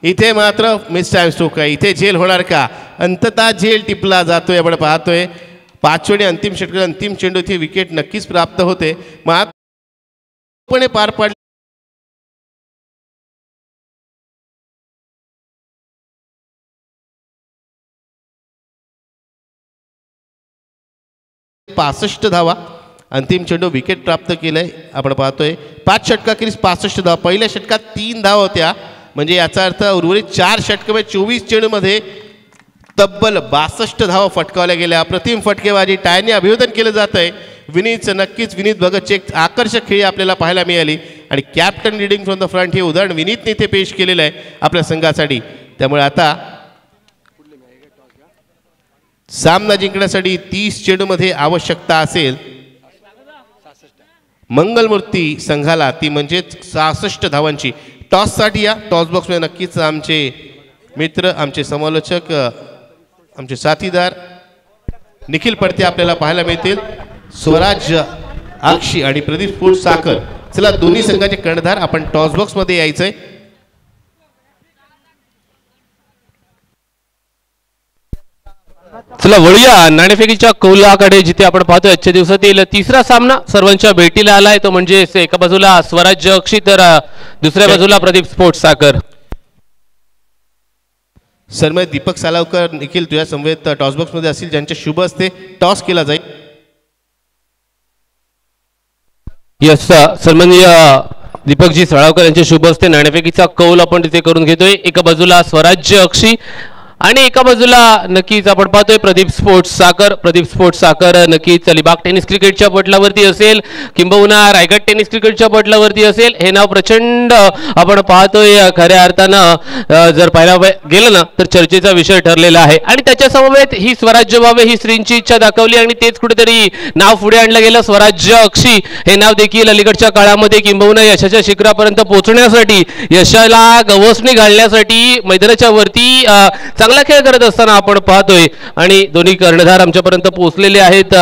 इथे मात्र मिस टाइम स्ट्रोक आहे. इथे झेल होणार का? अंततः झेल टिपला जातोय. आपण पाहतोय 5 आणि अंतिम षटक अंतिम चेंडू इथे विकेट नक्कीच प्राप्त होते. पण पार पाडले. पासष्ट धावा अंतिम चेंडू विकेट प्राप्त केलंय. आपण पाहतोय 5 षटकाखेरीज 65 धावा. पहिल्या षटकात 3 धावा होत्या म्हणजे याचा अर्थ उर्वरित 4 षटकामध्ये 24 चेंडूमध्ये तब्बल 62 धावा फटकावल्या गेल्या. अप्रतिम फटकेबाजी. टाळ्यांनी अभिवादन केलं जात आहे विनीतचं. नक्कीच विनीत भगतची एक आकर्षक खेळी आपल्याला पाहायला मिळाली आणि captain leading from the front हे उदाहरण विनीतने इथे पेश केलेलं आहे आपल्या संघासाठी. त्यामुळे आता सामना जिंकण्यासाठी 30 चेंडूमध्ये आवश्यकता असेल मंगलमूर्ती संघाला ती म्हणजेच 66 धावांची. टॉससाठी या टॉस बॉक्समध्ये नक्कीच आमचे मित्र आमचे समालोचक आमचे साथीदार निखिल पडते आपल्याला पाहायला मिळतील. स्वराज अक्षी आणि प्रदीप फुलसाकर. चला दोन्ही संघाचे कर्णधार आपण टॉस बॉक्समध्ये यायचंय. चला वळूया नाणेफेकीच्या कौलाकडे जिथे आपण पाहतोय आजच्या दिवसातील तिसरा सामना सर्वांच्या भेटीला आलाय तो म्हणजे एका बाजूला स्वराज्य अक्षी तर दुसऱ्या बाजूला प्रदीप स्पोर्ट्स साखर. सरमय दीपक सालावकर निखिल तुझ्या समवेत टॉस बॉक्स मध्ये असतील ज्यांचे शुभ असते टॉस केला जाईल. यस सन्माननीय दीपकजी साळावकर यांचे शुभ असते नाणेफेकीचा कौल आपण तिथे करून घेतोय. एका बाजूला स्वराज्य अक्षी आणि एका बाजूला नक्कीच आपण पाहतोय प्रदीप स्पोर्ट्स साखर. प्रदीप स्पोर्ट्स साखर नक्कीच अलिबाग टेनिस क्रिकेटच्या पटलावरती असेल किंबहुना रायगड टेनिस क्रिकेटच्या पटलावरती असेल. हे नाव प्रचंड आपण पाहतोय खऱ्या अर्थानं जर पाहायला गेलं ना तर चर्चेचा विषय ठरलेला आहे आणि त्याच्या समवेत ही स्वराज्य व्हावे ही श्रींची इच्छा दाखवली आणि तेच कुठेतरी नाव पुढे आणलं गेलं. स्वराज्य अक्षी हे नाव देखील अलीकडच्या काळामध्ये किंबहुना यशाच्या शिखरापर्यंत पोहोचण्यासाठी यशाला गवसणी घालण्यासाठी मैदानाच्या वरती चांगला खेळ करत असताना आपण पाहतोय आणि दोन्ही कर्णधार आमच्यापर्यंत पोहोचलेले आहेत.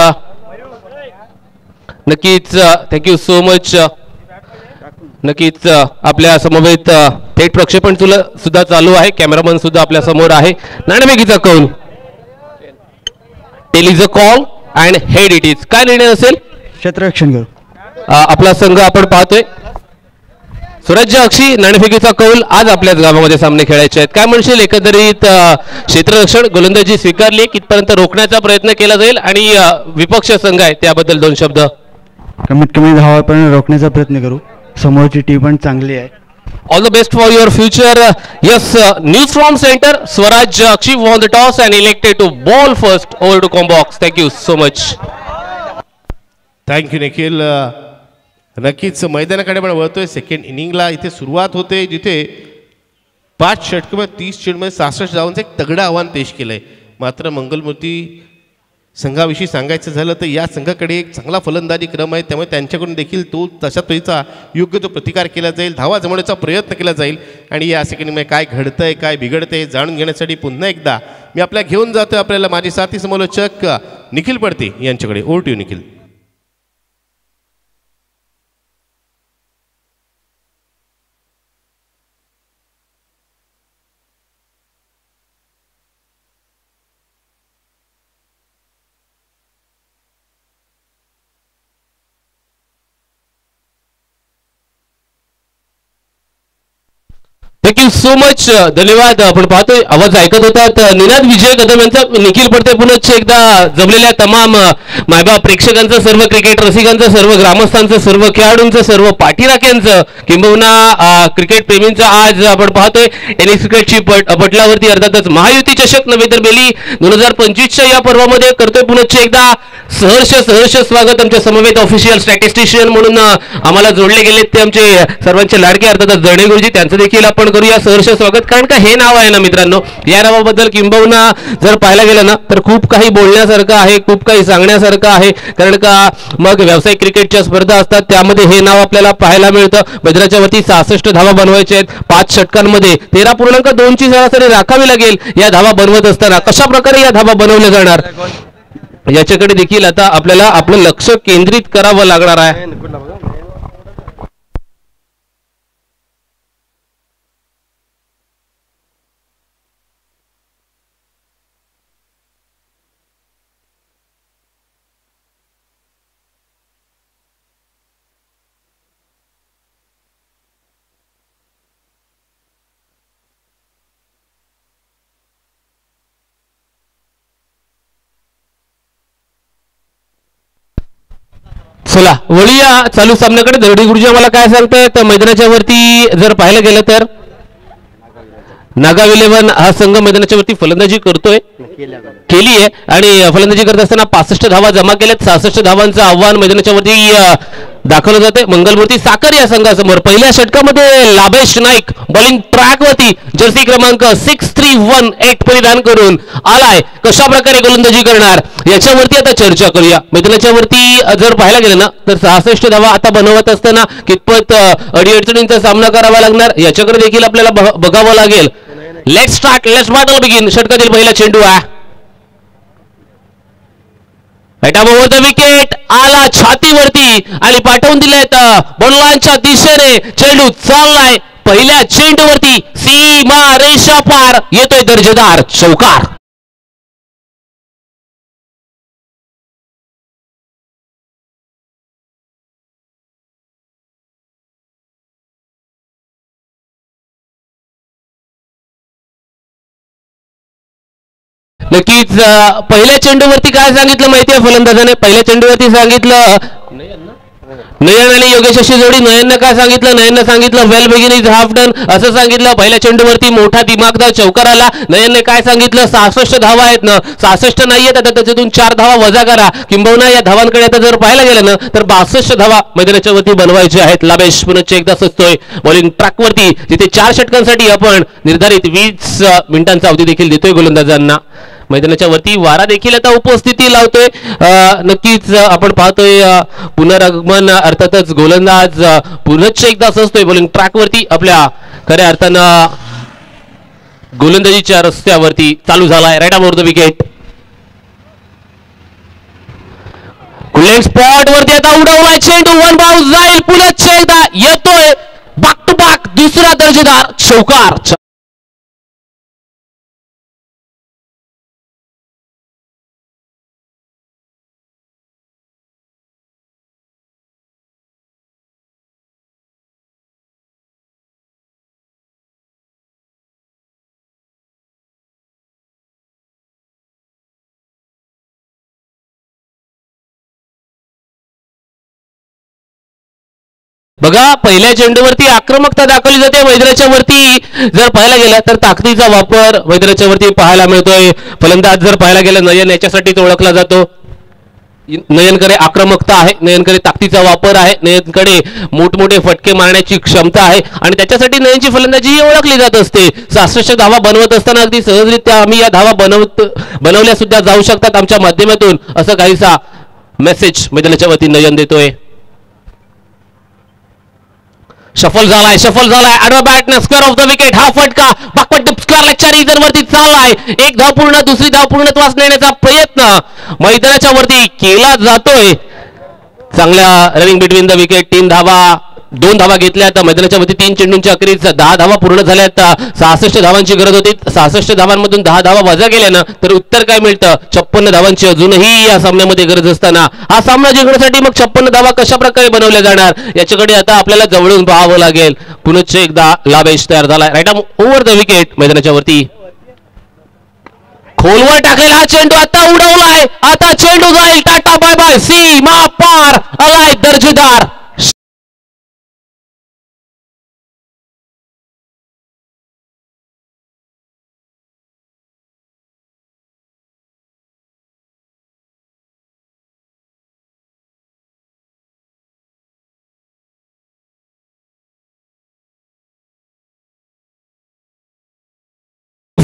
नक्कीच थँक्यू सो मच. नक्कीच आपल्या समवेत थेट प्रक्षेपण सुद्धा चालू आहे. कॅमेरामन सुद्धा आपल्या समोर आहे. नाणेफेकीचा कौल tail is a call and head it is. काय निर्णय असेल? क्षेत्ररक्षण करू. आपला संघ आपण पाहतोय स्वराज्य अक्षी. नाणेफेकीचा कौल. आज आपल्याच गावामध्ये सामने खेळायचे आहेत. काय म्हणशील एकंदरीत क्षेत्ररक्षण गोलंदाजी स्वीकारली कितपर्यंत रोखण्याचा प्रयत्न केला जाईल आणि विपक्ष संघ आहे त्याबद्दल 2 शब्द. कमीत कमी धावापर्यंत रोखण्याचा प्रयत्न करू. समोरची टीम पण चांगली आहे. All the best for your future. Yes news from centre Swarajya अक्षी won the toss and elected to bowl first over to कॉम्बॉक्स. Thank you so much. Thank you Nikhil. नक्कीच मैदानाकडे पण वळतोय. सेकंड इनिंगला इथे सुरुवात होते जिथे 5 षटकामध्ये 30 चेंडूमध्ये 66 धावांचं एक तगडं आव्हान पेश केलंय. मात्र मंगलमूर्ती संघाविषयी सांगायचं झालं तर या संघाकडे एक चांगला फलंदाजी क्रम आहे त्यामुळे त्यांच्याकडून देखील तो तशा तोहीचा योग्य तो प्रतिकार केला जाईल. धावा जमवण्याचा प्रयत्न केला जाईल आणि या सेकंडमध्ये काय घडतंय काय बिघडतंय जाणून घेण्यासाठी पुन्हा एकदा मी आपल्या घेऊन जातोय आपल्याला माझे साथी समालोचक निखिल पडते यांच्याकडे. Over to you Nikhil. Thank you so much. धन्यवाद. आपण पाहतोय आवाज ऐकत होतात निनाद विजय कदम यांचा. निखिल पडते पुन्हा एकदा जमलेल्या तमाम मायबाप प्रेक्षकांचं सर्व क्रिकेट रसिकांचं सर्व ग्रामस्थांचं सर्व खेळाडूंचं सर्व पाठीराख्यांचं किंबहुना क्रिकेट प्रेमींचं आज आपण पाहतोय टेनिस क्रिकेटची पटलावरती अर्थातच महायुती चषक नव्हे तर बेली 2025च्या या पर्वामध्ये करतोय पुन्हा एकदा सहर्ष स्वागत. आमच्या समवेत ऑफिशियल स्टॅटिस्टिशियन म्हणून आम्हाला जोडले गेलेत ते आमचे सर्वांचे लाडके अर्थातच जर्णे गुरुजी. त्यांचं देखील आपण करूया सहर्ष स्वागत. कारण का हे नाव आहे ना मित्रांनो या नावाबद्दल किंबहुना जर पाहायला गेलं ना तर खूप काही बोलण्यासारखं आहे खूप काही सांगण्यासारखं आहे. कारण का मग व्यावसायिक क्रिकेटच्या स्पर्धा असतात त्यामध्ये हे नाव आपल्याला पाहायला मिळतं. मैदानाच्या वरती 66 धावा बनवायचे आहेत. 5 षटकांमध्ये 13.2ची सरासरी राखावी लागेल या धावा बनवत असताना. कशा प्रकारे या धावा बनवल्या जाणार याच्याकडे देखील आता आपल्याला आपलं लक्ष केंद्रित करावं लागणार आहे. चला वळूया चालू सामन्याकडे. दरडी गुरुजी आम्हाला काय सांगतायत मैदानाच्या वरती जर पाहायला गेलं तर नागाव 11 हा संघ मैदानाच्या वरती फलंदाजी करतोय, केली आहे आणि फलंदाजी करत असताना 65 धावा जमा केल्यात. 66 धावांचं आव्हान मैदानाच्या वरती दाखवलं जाते मंगलमूर्ती साखर या संघासमोर. पहिल्या षटकामध्ये लाभेश नाईक बॉलिंग ट्रॅकवरती जर्सी क्रमांक 6318 परिधान करून आलाय. कशा प्रकारे गोलंदाजी करणार याच्यावरती आता चर्चा करूया. मैदानाच्या वरती जर पाहायला गेलं ना तर 66 धावा आता बनवत असताना कितपत अडीअडचणींचा सामना करावा लागणार याच्याकडे देखील आपल्याला बघावं लागेल. Let's start, let's battle begin. षटकातील पहिला चेंडू आहे, ओव्हर द विकेट, आला छातीवरती आणि पाठवून दिलाय बॉलांच्या दिशेने. चेंडू चाललाय पहिल्या चेंडूवरती, सीमा रेषा पार, येतोय दर्जेदार चौकार. नक्कीच पहिल्या चेंडूवरती काय सांगितलं माहितीये फलंदाजाने? पहिल्या चेंडूवरती सांगितलं नयन आणि योगेश अशी जोडी. नयननं काय सांगितलं? नयननं सांगितलं वेल बिगिन इज हाफ डन असं सांगितलं. पहिल्या चेंडूवरती मोठा दिमागदार चौकार आला. नयनने काय सांगितलं? 66 धावा आहेत ना, 66 नाहीयेत, आता त्याच्यातून 4 धावा वजा करा. किंबहुना या धावांकडे आता जर पाहायला गेलं ना तर 62 धावा मैदानाच्या वरती बनवायचे आहेत. लाभेश पुनश्च एकदा सचतोय बॉलिंग ट्रॅकवरती, जिथे 4 षटकांसाठी आपण निर्धारित 20 मिनिटांचा अवधी देखील देतोय गोलंदाजांना. मैदानाच्या वरती वारा देखील आता उपस्थिती लावतोय. नक्कीच आपण पाहतोय पुनरागमन अर्थातच गोलंदाज पुनश्च एकदा सचतोय बॉलिंग ट्रॅकवरती. आपल्या खऱ्या अर्थानं गोलंदाजीच्या रस्त्यावरती चालू झालाय. Right over the wicket, leg spot वरती आता उडवलाय चेंडू, वन बाउन्स जाईल. पुनश्च एकदा येतोय बॅक टू बॅक दुसरा दर्जेदार चौकार. बघा पहिल्या चेंडूवरती आक्रमकता दाखवली जाते. मैदानाच्या वरती जर पाहायला गेलं तर ताकदीचा वापर मैदानाच्या वरती पाहायला मिळतोय. फलंदाज जर पाहायला गेलं नयन याच्यासाठीच ओळखला जातो. नयनकडे आक्रमकता आहे, नयनकडे ताकदीचा वापर आहे, नयनकडे मोठमोठे फटके मारण्याची क्षमता आहे आणि त्याच्यासाठी नयनची फलंदाजी ही ओळखली जात असते. 66 धावा बनवत असताना अगदी सहजरित्या आम्ही या धावा बनवल्या सुद्धा जाऊ शकतात आमच्या माध्यमातून, असं काहीसा मेसेज मैदानाच्या वरती नयन देतोय. शफल झालाय आडवा बॅटनं स्क्वेअर ऑफ द विकेट. हा फटका बॅकवर्ड स्क्वेअर लेगच्या रिजन वरती चाललाय. एक धाव पूर्ण, दुसरी धाव पूर्णत्वास नेण्याचा प्रयत्न मैदानाच्या वरती केला जातोय. चांगल्या रनिंग बिटवीन द विकेट. 2 धावा घेतल्या. आता मैदानाच्या वरती 3 चेंडूंच्या अखेरीस 10 धावा पूर्ण झाल्यात. 66 धावांची गरज होती. 66 धावांमधून 10 धावा वजा केल्यानं तर उत्तर काय मिळतं? 56 धावांची अजूनही या सामन्यामध्ये गरज असताना हा सामना जिंकण्यासाठी मग 56 धावा कशा प्रकारे बनवल्या जाणार याच्याकडे आता आपल्याला जवळून पाहावं लागेल. पुनश्च एकदा लाभेश तयार झालाय. Right over the wicket. मैदानाच्या वरती खोलवर टाकलेला हा चेंडू आता उडवलाय. आता चेंडू जाईल टाटा बाय बाय, सीमा पार, आलाय दर्जेदार.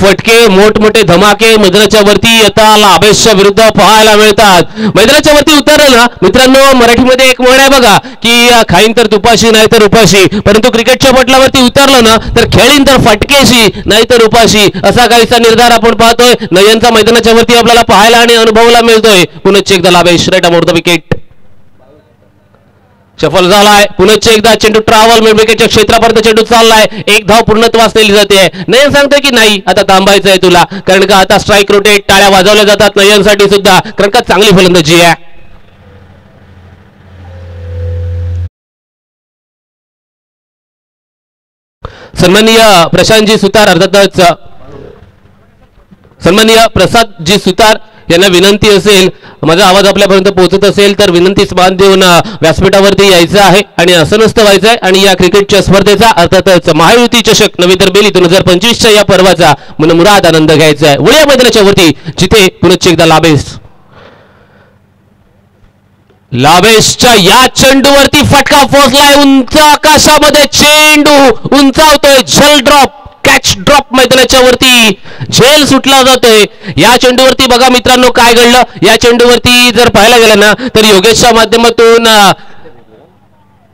फटके, मोठमोठे धमाके मैदानाच्या वरती आता लाभेशच्या विरुद्ध पाहायला मिळतात. मैदानाच्या वरती उतरलं ना मित्रांनो, मराठीमध्ये एक म्हण आहे बघा की खाईन तर तुपाशी नाही तर उपाशी, परंतु क्रिकेटच्या पटलावरती उतरलं ना तर खेळीन तर फटकेशी नाही तर उपाशी, असा काहीसा निर्धार आपण पाहतोय. नयनचा मैदानाच्या वरती आपल्याला पाहायला आणि अनुभवायला मिळतोय. पुन्हा एकदा Labhesh right about the wicket सफल झालाय. पुन्हा एकदा चेंडू ट्रॅव्हल मिड विकेटच्या क्षेत्रापर्यंत चेंडू चाललाय. एक धाव पूर्णत्वास नेली जाते. नयन सांगतोय की नाही आता थांबायचं आहे तुला, कारण का आता स्ट्राईक रोटेट टाळ्या वाजवल्या जातात नयनसाठी सुद्धा, कारण का चांगली फलंदाजी आहे. सन्माननीय प्रशांतजी सुतार अर्थातच सन्माननीय प्रसादजी सुतार यांना विनंती असेल, माझा आवाज आपल्यापर्यंत पोहोचत असेल तर विनंतीस मान देऊन व्यासपीठावरती यायचं आहे आणि असं नसतं व्हायचं आहे आणि या क्रिकेटच्या स्पर्धेचा अर्थातच महायुती चषक नवी तरबेली 2025च्या या पर्वाचा मनमुराद आनंद घ्यायचा आहे. वळिया मैदानाच्या वरती जिथे पुन्हा एकदा लाभेशच्या या चेंडूवरती फटका पोहोचलाय. उंच आकाशामध्ये चेंडू उंचावतोय, झेल ड्रॉप कॅच ड्रॉप मैदानाच्या वरती झेल सुटला जातोय. या चेंडूवरती बघा मित्रांनो काय घडलं. या चेंडूवरती जर पाहायला गेलं ना तर योगेशच्या माध्यमातून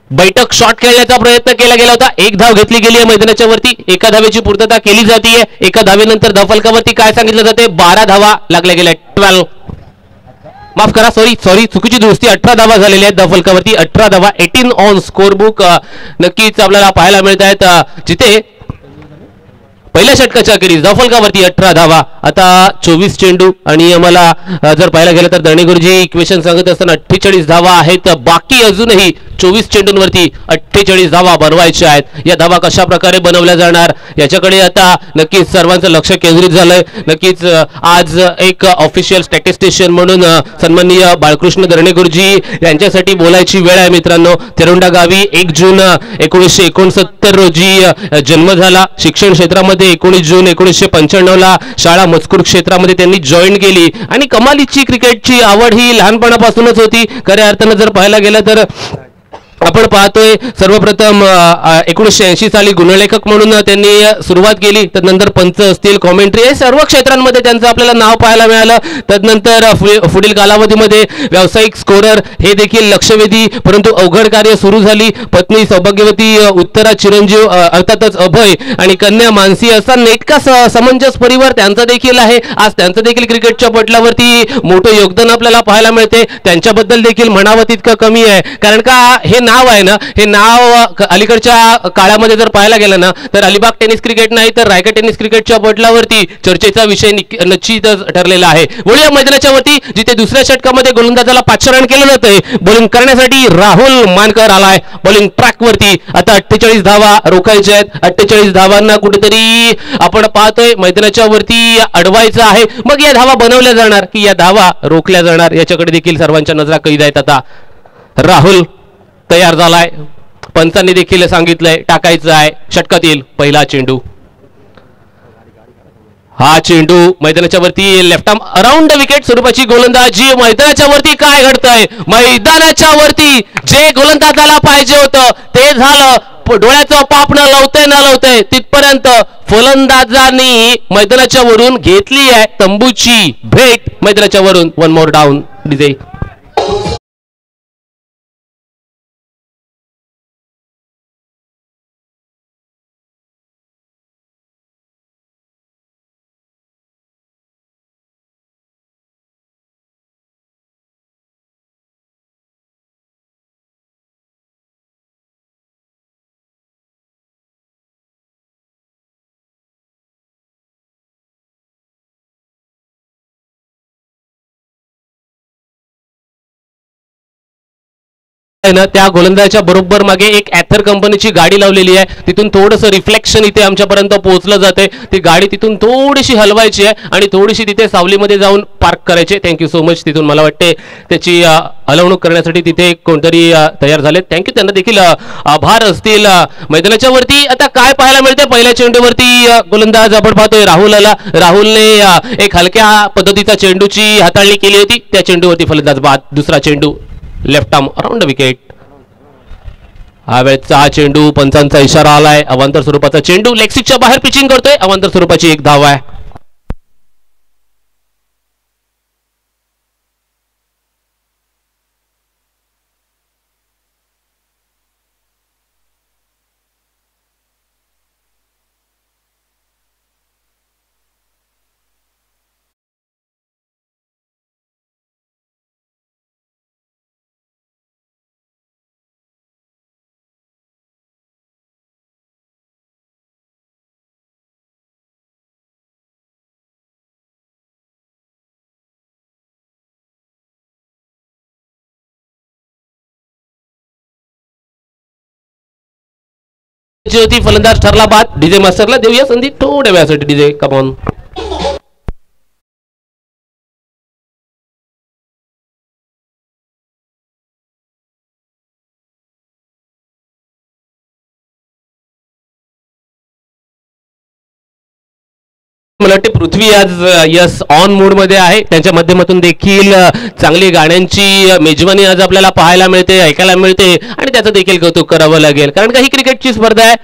बैठक शॉट खेळण्याचा प्रयत्न केला गेला होता. एक धाव घेतली गेली आहे मैदानाच्या वरती. एका धावेची पूर्तता केली जाते. एका धावेनंतर धावफलकावरती काय सांगितलं जाते, 12 धावा लागल्या गेल्या. 12 माफ करा, सॉरी चुकीची दुरुस्ती, 18 धावा झालेल्या आहेत धावफलकावरती. 18 धावा 18 ऑन स्कोर बुक नक्कीच आपल्याला पाहायला मिळत आहेत. जिथे पहिल्या षटकाच्या अखेरीस धावफलकावरती 18 धावा. आता 24 चेंडू आणि आम्हाला जर पाहायला गेलं तर दणेगुरुजी इक्वेशन सांगत असताना 48 धावा आहेत. बाकी अजूनही 24 चेंडूंवरती 48 धावा बनवायच्या आहेत. या धावा कशा प्रकारे बनवल्या जाणार याच्याकडे आता नक्कीच सर्वांचं लक्ष केंद्रित झालंय. नक्कीच आज एक ऑफिशियल स्टॅटिस्टिशियन म्हणून सन्माननीय बाळकृष्ण दरणेगुरुजी यांच्यासाठी बोलायची वेळ आहे मित्रांनो. तेरोंडा गावी 1 जून 1969 रोजी जन्म झाला. शिक्षण क्षेत्रामध्ये 19 जून 1995ला शाळा मजकूर क्षेत्रामध्ये त्यांनी जॉईन केली आणि कमालीची क्रिकेटची आवड ही लहानपणापासूनच होती. खऱ्या अर्थानं जर पाहायला गेलं तर आपण पाहतोय सर्वप्रथम 1980 साली गुणलेखक म्हणून त्यांनी सुरुवात केली. तदनंतर पंच असतील, कॉमेंट्री हे सर्व क्षेत्रांमध्ये त्यांचं आपल्याला नाव पाहायला मिळालं. तदनंतर पुढील कालावधीमध्ये व्यावसायिक स्कोरर हे देखील लक्षवेधी परंतु अवघड कार्य सुरू झाली. पत्नी सौभाग्यवती, उत्तरा चिरंजीव अर्थातच अभय आणि कन्या मानसी असा नेटका समंजस परिवार त्यांचा देखील आहे. आज त्यांचं देखील क्रिकेटच्या पटलावरती मोठं योगदान आपल्याला पाहायला मिळते. त्यांच्याबद्दल देखील म्हणावं तितकं कमी आहे, कारण का हे नाव आहे ना, हे नाव अलीकडच्या काळामध्ये जर पाहायला गेलं ना तर अलिबाग टेनिस क्रिकेट नाही तर रायगड टेनिस क्रिकेटच्या पटलावरती चर्चेचा विषय निश्चितच ठरलेला आहे. वळिया मैदानाच्या वरती जिथे दुसऱ्या षटकामध्ये गोलंदाजाला 5 रन केलं जातंय, बॉलिंग करण्यासाठी राहुल मानकर आलाय बॉलिंग ट्रॅक वरती. आता 48 धावा रोखायच्या आहेत. 48 धावांना कुठेतरी आपण पाहतोय मैदानाच्या वरती अडवायचं आहे. मग या धावा बनवल्या जाणार की या धावा रोखल्या जाणार याच्याकडे देखील सर्वांच्या नजरा कैद आहेत. आता राहुल तयार झालाय. पंचांनी देखील सांगितलंय टाकायचं आहे षटकातील पहिला चेंडू. हा चेंडू मैदानाच्या वरती left arm around the wicket स्वरूपाची गोलंदाजी. मैदानाच्या वरती काय घडतंय, मैदानाच्या वरती जे गोलंदाजाला पाहिजे होतं ते झालं. डोळ्याचं पाप न लावतंय तिथपर्यंत फलंदाजांनी मैदानाच्या वरून घेतली आहे तंबूची भेट. मैदानाच्या वरून 1 मोर डाऊन डीजे. त्या गोलंदाजाच्या बरोबर मागे एक ॲथर कंपनीची गाडी लावलेली आहे. तिथून थोडंसं रिफ्लेक्शन इथे आमच्यापर्यंत पोहोचलं जाते. ती गाडी तिथून थोडीशी हलवायची आहे आणि थोडीशी तिथे सावलीमध्ये जाऊन पार्क करायची. Thank you so much. तिथून मला वाटते त्याची हलवणूक करण्यासाठी तिथे कोणतरी तयार झाले. थँक्यू, त्यांना देखील आभार असतील. मैदानाच्या वरती आता काय पाहायला मिळते, पहिल्या चेंडूवरती गोलंदाज आपण पाहतोय राहुल आला. राहुलने एक हलक्या पद्धतीचा चेंडूची हाताळणी केली होती. त्या चेंडूवरती फलंदाज बाद. दुसरा चेंडू left arm around the wicket. हा वेळचा हा चेंडू पंचांचा इशारा आलाय. अवांतर स्वरूपाचा चेंडू लेग स्टिकच्या बाहेर पिचिंग करतोय. अवांतर स्वरूपाची एक धाव आहे. होती फलंदाज ठरला बाद. डीजे मास्टरला देऊया संधी थोड्या वेळासाठी. DJ come on. मला वाटते पृथ्वी आज यस ऑन मूड मध्ये आहे. त्यांच्या माध्यमातून देखील चांगली गाण्यांची मेजवानी आज आपल्याला पाहायला मिळते, ऐकायला मिळते आणि त्याचं देखील कौतुक करावं लागेल. कारण का ही क्रिकेटची स्पर्धा आहे,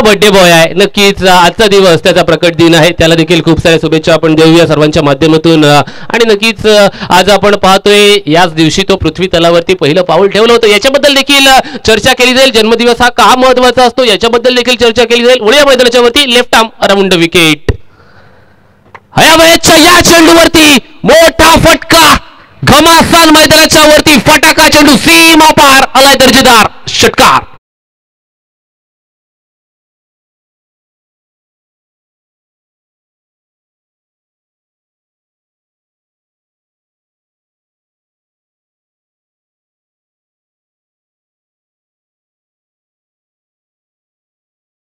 बर्थडे बॉय आहे. नक्कीच आजचा दिवस त्याचा प्रकट दिन आहे. त्याला देखील खूप साऱ्या शुभेच्छा आपण देऊया सर्वांच्या माध्यमातून. आणि नक्कीच आज आपण पाहतोय याच दिवशी तो पृथ्वी तलावरती पहिलं पाऊल ठेवलं होतं. याच्याबद्दल देखील चर्चा केली जाईल. जन्मदिवस हा का महत्वाचा असतो याच्याबद्दल देखील चर्चा केली जाईल. वळूया मैदानाच्या वरती. Left arm around wicket. हयावयाच्या या चेंडूवरती मोठा फटका. घमासान मैदानाच्या वरती फटाका चेंडू सीमा पार आलाय. दर्जेदार षटकार.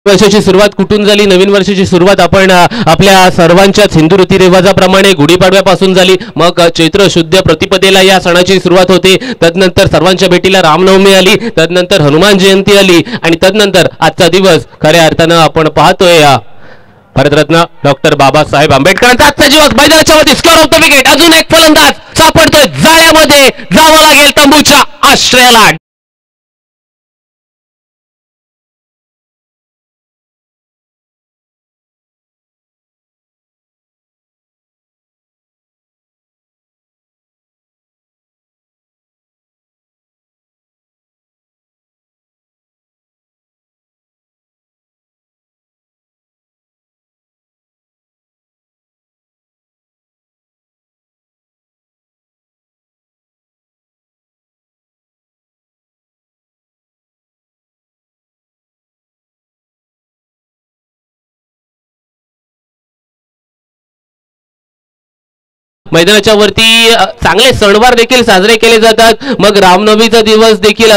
वर्षाची सुरुवात कुठून झाली? नवीन वर्षाची सुरुवात आपण आपल्या सर्वांच्याच हिंदू रीतिरिवाजाप्रमाणे गुढीपाडव्यापासून झाली. मग चैत्र शुद्ध प्रतिपदेला या सणाची सुरुवात होते. तदनंतर सर्वांच्या भेटीला रामनवमी आली. तदनंतर हनुमान जयंती आली आणि तदनंतर आजचा दिवस खऱ्या अर्थानं आपण पाहतोय भारतरत्न डॉक्टर बाबासाहेब आंबेडकरांचा आजचा दिवस. मैदानाच्या वरती स्कोअर ऑफ द विकेट. अजून एक फलंदाज सापडतोय जाळ्यामध्ये. जावं लागेल तंबूच्या आश्रयाला. मैदानाच्या वरती चांगले सणवार देखील साजरे केले जातात. मग रामनवमीचा दिवस देखील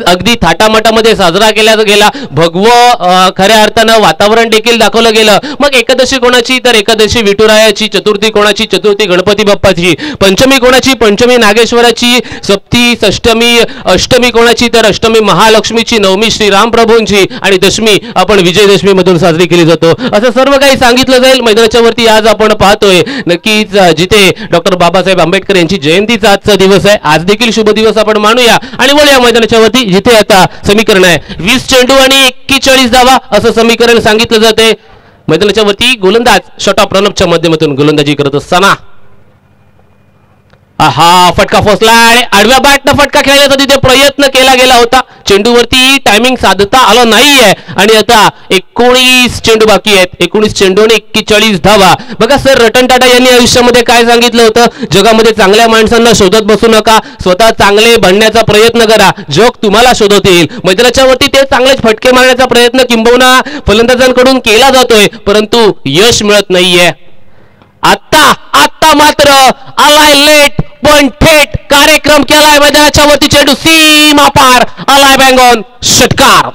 अगदी थाटामाटामध्ये साजरा केला गेला. भगवं खऱ्या अर्थानं वातावरण देखील दाखवलं गेलं. मग एकादशी कोणाची? तर एकादशी विठुरायाची. चतुर्थी कोणाची? चतुर्थी गणपती बाप्पाची. पंचमी कोणाची? पंचमी नागेश्वराची. सप्ती षष्टमी अष्टमी कोणाची? तर अष्टमी महालक्ष्मीची. नवमी श्रीराम प्रभूंची आणि दशमी आपण विजयदशमी मधून साजरी केली जातो. असं सर्व काही सांगितलं जाईल मैदानाच्या वरती. आज आपण पाहतोय नक्कीच जिथे डॉक्टर बाबासाहेब आंबेडकर यांची जयंतीचा आजचा दिवस आहे. आज देखील शुभ दिवस आपण मानूया आणि वळूया मैदानाच्या वरती जिथे आता समीकरण आहे 20 चेंडू आणि 41 धावा असं समीकरण सांगितलं जाते. मैदानाच्या वरती गोलंदाज शॉट प्रणबच्या माध्यमातून गोलंदाजी करत असताना हा फटका फसला आणि आडव्या बॅटनं फटका खेळण्याचा तिथे प्रयत्न केला गेला होता. चेंडूवरती टायमिंग साधता आलं नाहीये आणि आता 19 चेंडू बाकी आहेत. 19 चेंडू आणि 41 धावा. बघा सर, रतन टाटा यांनी आयुष्यामध्ये काय सांगितलं होतं? जगामध्ये चांगल्या माणसांना शोधत बसू नका, स्वतः चांगले बनण्याचा प्रयत्न करा, जग तुम्हाला शोधत येईल. मैदानाच्या वरती ते चांगलेच फटके मारण्याचा प्रयत्न किंबहुना फलंदाजांकडून केला जातोय, परंतु यश मिळत नाहीये. आता मात्र आलाय लेट पण थेट कार्यक्रम केलाय. मैदानाच्या वरती चेंडू सीमा पार आलाय. बँग ऑन षटकार.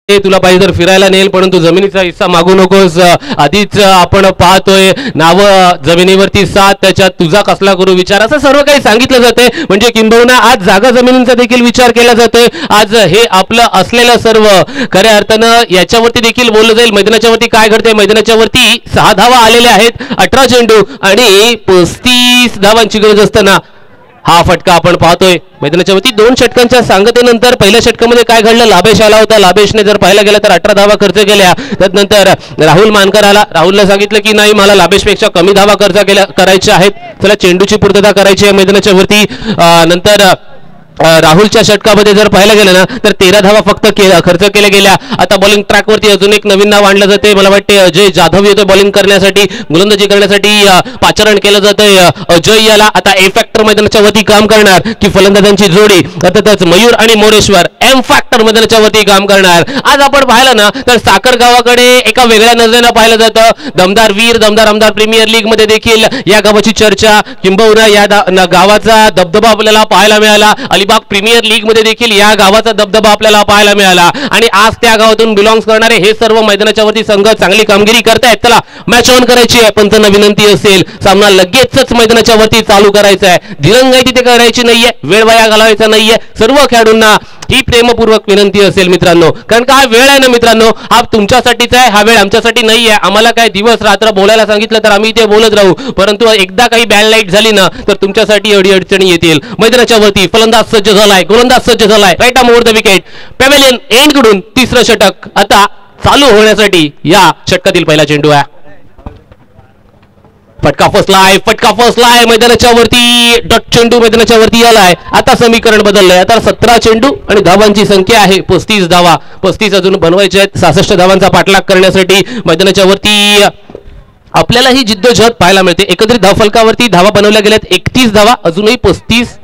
तुला पाहिजे तर फिरायला नेल, परंतु जमिनीचा हिस्सा मागू नकोस. आधीच आपण पाहतोय नाव जमिनीवरती 7, त्याच्यात तुझा कसला करू विचार, असं सर्व काही सांगितलं जाते. म्हणजे किंबहुना आज जागा जमिनींचा देखील विचार केला जातोय. आज हे आपलं असलेलं सर्व खऱ्या अर्थानं याच्यावरती देखील बोललं जाईल. मैदानाच्या वरती काय घडतंय? मैदानाच्या वरती 6 धावा आलेल्या आहेत. 18 चेंडू आणि 35 धावांची गरज असताना हा फटका आपण पाहतोय. मैदानाच्या वरती 2 षटकांच्या सांगतेनंतर पहिल्या षटकामध्ये काय घडलं? लाभेश आला होता. लाभेशने जर पाहायला गेलं तर 18 धावा खर्च केल्या. त्यानंतर राहुल मानकर आला. राहुलला सांगितलं की नाही, मला लाभेशपेक्षा कमी धावा खर्च करायच्या आहेत, चला चेंडूची पूर्तता करायची आहे मैदानाच्या वरती. नंतर राहुलच्या षटकामध्ये जर पाहायला गेलं ना तर 13 धावा फक्त खर्च केल्या गेल्या. आता बॉलिंग ट्रॅकवरती अजून एक नवीन नाव आणलं जाते. मला वाटते अजय जाधव येतो बॉलिंग करण्यासाठी, गोलंदाजी करण्यासाठी पाचारण केलं जातंय. अजय याला आता ए फॅक्टर मैदानाच्या वरती काम करणार की फलंदाजांची जोडी अर्थातच मयूर आणि मोरेश्वर एम फॅक्टर मैदानाच्या वरती काम करणार. आज आपण पाहिलं ना तर साखर गावाकडे एका वेगळ्या नजरेनं पाहिलं जातं. दमदार वीर दमदार आमदार प्रीमियर लीग मध्ये देखील या गावाची चर्चा किंबहुना या गावाचा दबदबा आपल्याला पाहायला मिळाला. अलिबाग प्रीमियर लीग मध्ये देखील या गावाचा दबदबा आपल्याला पाहायला मिळाला आणि आज त्या गावातून बिलॉंग्स करणारे हे सर्व मैदानाच्या वरती संघ चांगली कामगिरी करतायत. चला मॅच ऑन करायची आहे. पंचांना विनंती असेल सामना लगेचच मैदानाच्या वरती चालू करायचा आहे. दिरंगाई तिथे करायची नाहीये, वेळ वाया घालवायचा नाहीये. सर्व खेळाडूंना ही प्रेमपूर्वक विनंती असेल मित्रांनो, कारण का हा वेळ आहे ना मित्रांनो हा तुमच्यासाठीच आहे, हा वेळ आमच्यासाठी नाहीये. आम्हाला काय दिवस रात्र बोलायला सांगितलं तर आम्ही इथे बोलत राहू, परंतु एकदा काही बॅड लाईट झाली ना तर तुमच्यासाठी अडचणी येतील. मैदानाच्या वरती फलंदाज सज्ज झालाय, गोलंदाज सज्ज झालाय. Right arm over the wicket. Pavilion end कडून तिसरं षटक आता चालू होण्यासाठी या षटकातील पहिला चेंडू आहे. फटका फसलाय मैदानाच्या वरती. डॉट चेंडू मैदानाच्या वरती आलाय. आता समीकरण बदललंय. आता 17 चेंडू आणि धावांची संख्या आहे 35 धावा. 35 अजून बनवायचे आहेत. 66 धावांचा पाठलाग करण्यासाठी मैदानाच्या वरती आपल्याला ही जिद्दोजहद पाहायला मिळते. एकत्रित धावफलकावरती धावा बनवल्या गेल्यात 31 धावा, अजूनही 35.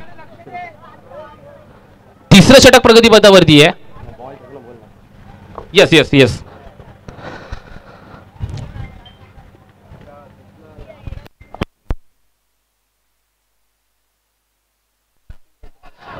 तिसरं षटक प्रगतीपथावरती आहे. येस येस येस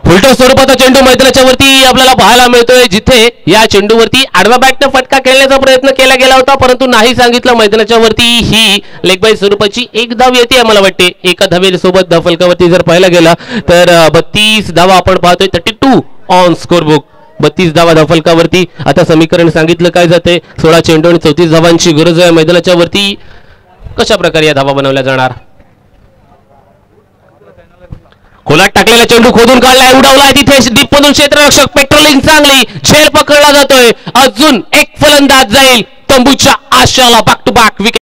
उलट स्वरूपाचा चेंडू मैदानाच्या वरती आपल्याला पाहायला मिळतोय, जिथे या चेंडूवरती आडवा बॅटनं फटका खेळण्याचा प्रयत्न केला गेला होता परंतु नाही सांगितलं. मैदानाच्या वरती ही लेग बाय स्वरूपाची एक धाव येते. मला वाटते एका धावेसोबत धावफलकावरती जर पाहायला गेला तर 32 धावा आपण पाहतोय. 32 ऑन स्कोरबुक. 32 धावा धावफलकावरती. आता समीकरण सांगितलं काय जाते. 16 चेंडू आणि 34 धावांची गरज आहे मैदानाच्या वरती. कशा प्रकारे या धावा बनवल्या जाणार. खोलात टाकलेला चेंडू खोदून काढलाय, उडवलाय तिथे डीप मधून क्षेत्ररक्षक पेट्रोलिंग चांगली. झेल पकडला जातोय. अजून एक फलंदाज जाईल तंबूच्या आशाला. Back to back wicket.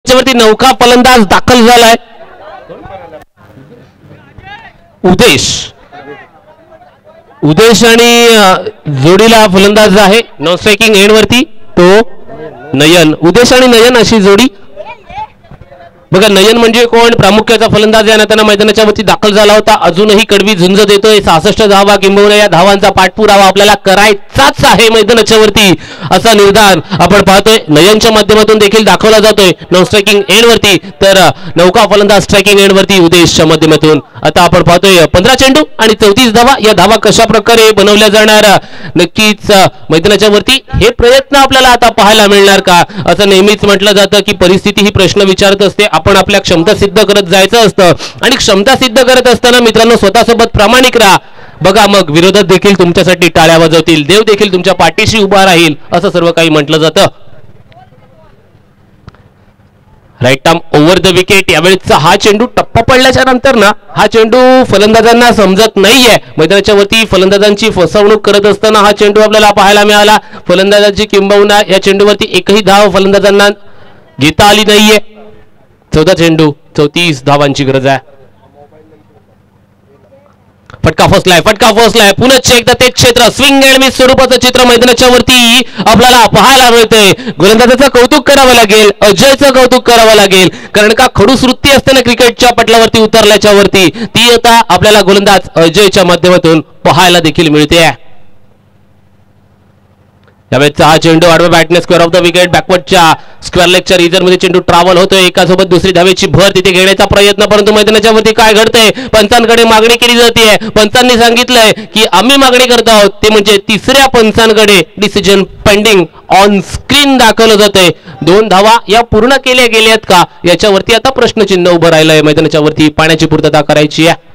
वरती नौका फलंदाज दाखल झालाय. उदेश आणि जोडीला फलंदाज आहे. नॉन स्ट्रायकिंग एंड वरती तो नयन. उदेश आणि नयन अशी जोडी. बघा नयन म्हणजे कोण, प्रामुख्याचा फलंदाज या नात्यानं मैदानाच्या वरती दाखल झाला होता. अजूनही कडवी झुंज देतोय. 66 धावा किंबहुना या धावांचा पाठपुरावा आपल्याला करायचाच आहे मैदानाच्या वरती, असा निर्धार आपण पाहतोय. नयनच्या माध्यमातून देखील दाखवला जातोय नॉन स्ट्रायकिंग एंड वरती, तर नौका फलंदाज स्ट्रायकिंग एंड वरती उदेशच्या माध्यमातून. आता आपण पाहतोय 15 चेंडू आणि 34 धावा. या धावा कशा प्रकारे बनवल्या जाणार नक्कीच मैदानाच्या वरती हे प्रयत्न आपल्याला आता पाहायला मिळणार का. असं नेहमीच म्हटलं जातं की परिस्थिती ही प्रश्न विचारत असते. आपण आपल्या क्षमता सिद्ध करत जायचं असतं आणि क्षमता सिद्ध करत असताना मित्रांनो स्वतःसोबत प्रामाणिक राहा. बघा मग विरोधक देखील तुमच्यासाठी टाळ्या वाजवतील, देव देखील तुमच्या पाठीशी उभा राहील, असं सर्व काही म्हटलं जातं. Right arm over the wicket. यावेळेचा हा चेंडू टप्पा पडल्याच्या नंतर ना हा चेंडू फलंदाजांना समजत नाहीये. मैदानाच्या वरती फलंदाजांची फसवणूक करत असताना हा चेंडू आपल्याला पाहायला मिळाला. फलंदाजांची किंबहुना या चेंडूवरती एकही धाव फलंदाजांना घेता आली नाहीये. 14 चेंडू 34 धावांची गरज आहे. फटका फसलाय. पुन्हा एकदा तेच क्षेत्र स्विंग अँड मिस स्वरूपाचं चित्र मैदानाच्या वरती आपल्याला पाहायला मिळतंय. गोलंदाजाचं कौतुक करावं लागेल, अजयचं कौतुक करावं लागेल, कारण का खडूस वृत्ती असते ना क्रिकेटच्या पटलावरती उतरल्याच्या वरती, ती आता आपल्याला गोलंदाज अजयच्या माध्यमातून पाहायला देखील मिळते. त्यावेळेचा हा चेंडू आडव्या बॅटने स्क्वेअर ऑफ द विकेट बॅकवर्डच्या स्क्वेअर लेगच्या रिजन मध्ये चेंडू ट्रॅव्हल होतोय. एकासोबत दुसरी धावेची भर तिथे घेण्याचा प्रयत्न, परंतु मैदानाच्या वरती काय घडतंय, पंचांकडे मागणी केली जाते. पंचांनी सांगितलंय की आम्ही मागणी करत आहोत, ते म्हणजे तिसऱ्या पंचांकडे डिसिजन पेंडिंग ऑन स्क्रीन दाखवलं जातंय. 2 धावा या पूर्ण केल्या गेल्यात का याच्यावरती आता प्रश्नचिन्ह उभं राहिलंय. मैदानाच्या वरती पाण्याची पूर्तता करायची आहे.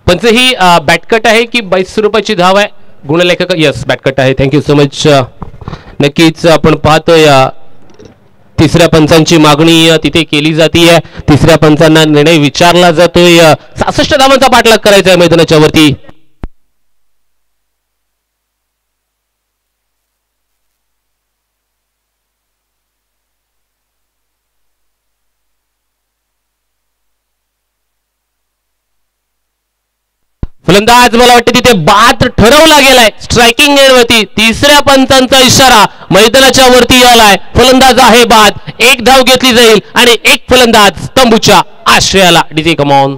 पंच ही बॅटकट आहे की 22 रुपयाची धाव आहे. गुणलेखक यस बॅटकट आहे. Thank you so much. नक्कीच आपण पाहतोय तिसऱ्या पंचांची मागणी तिथे केली जाते. तिसऱ्या पंचांना निर्णय विचारला जातोय. 66 धावांचा पाठलाग करायचा आहे मैदानाच्या वरती. फलंदाज मला वाटतं तिथे बाद ठरवला गेलाय. स्ट्रायकिंग एंडवरती तिसऱ्या पंचांचा इशारा मैदानाच्या वरती आलाय. फलंदाज आहे बाद. 1 धाव घेतली जाईल आणि 1 फलंदाज तंबूच्या आश्रयाला. DJ come on.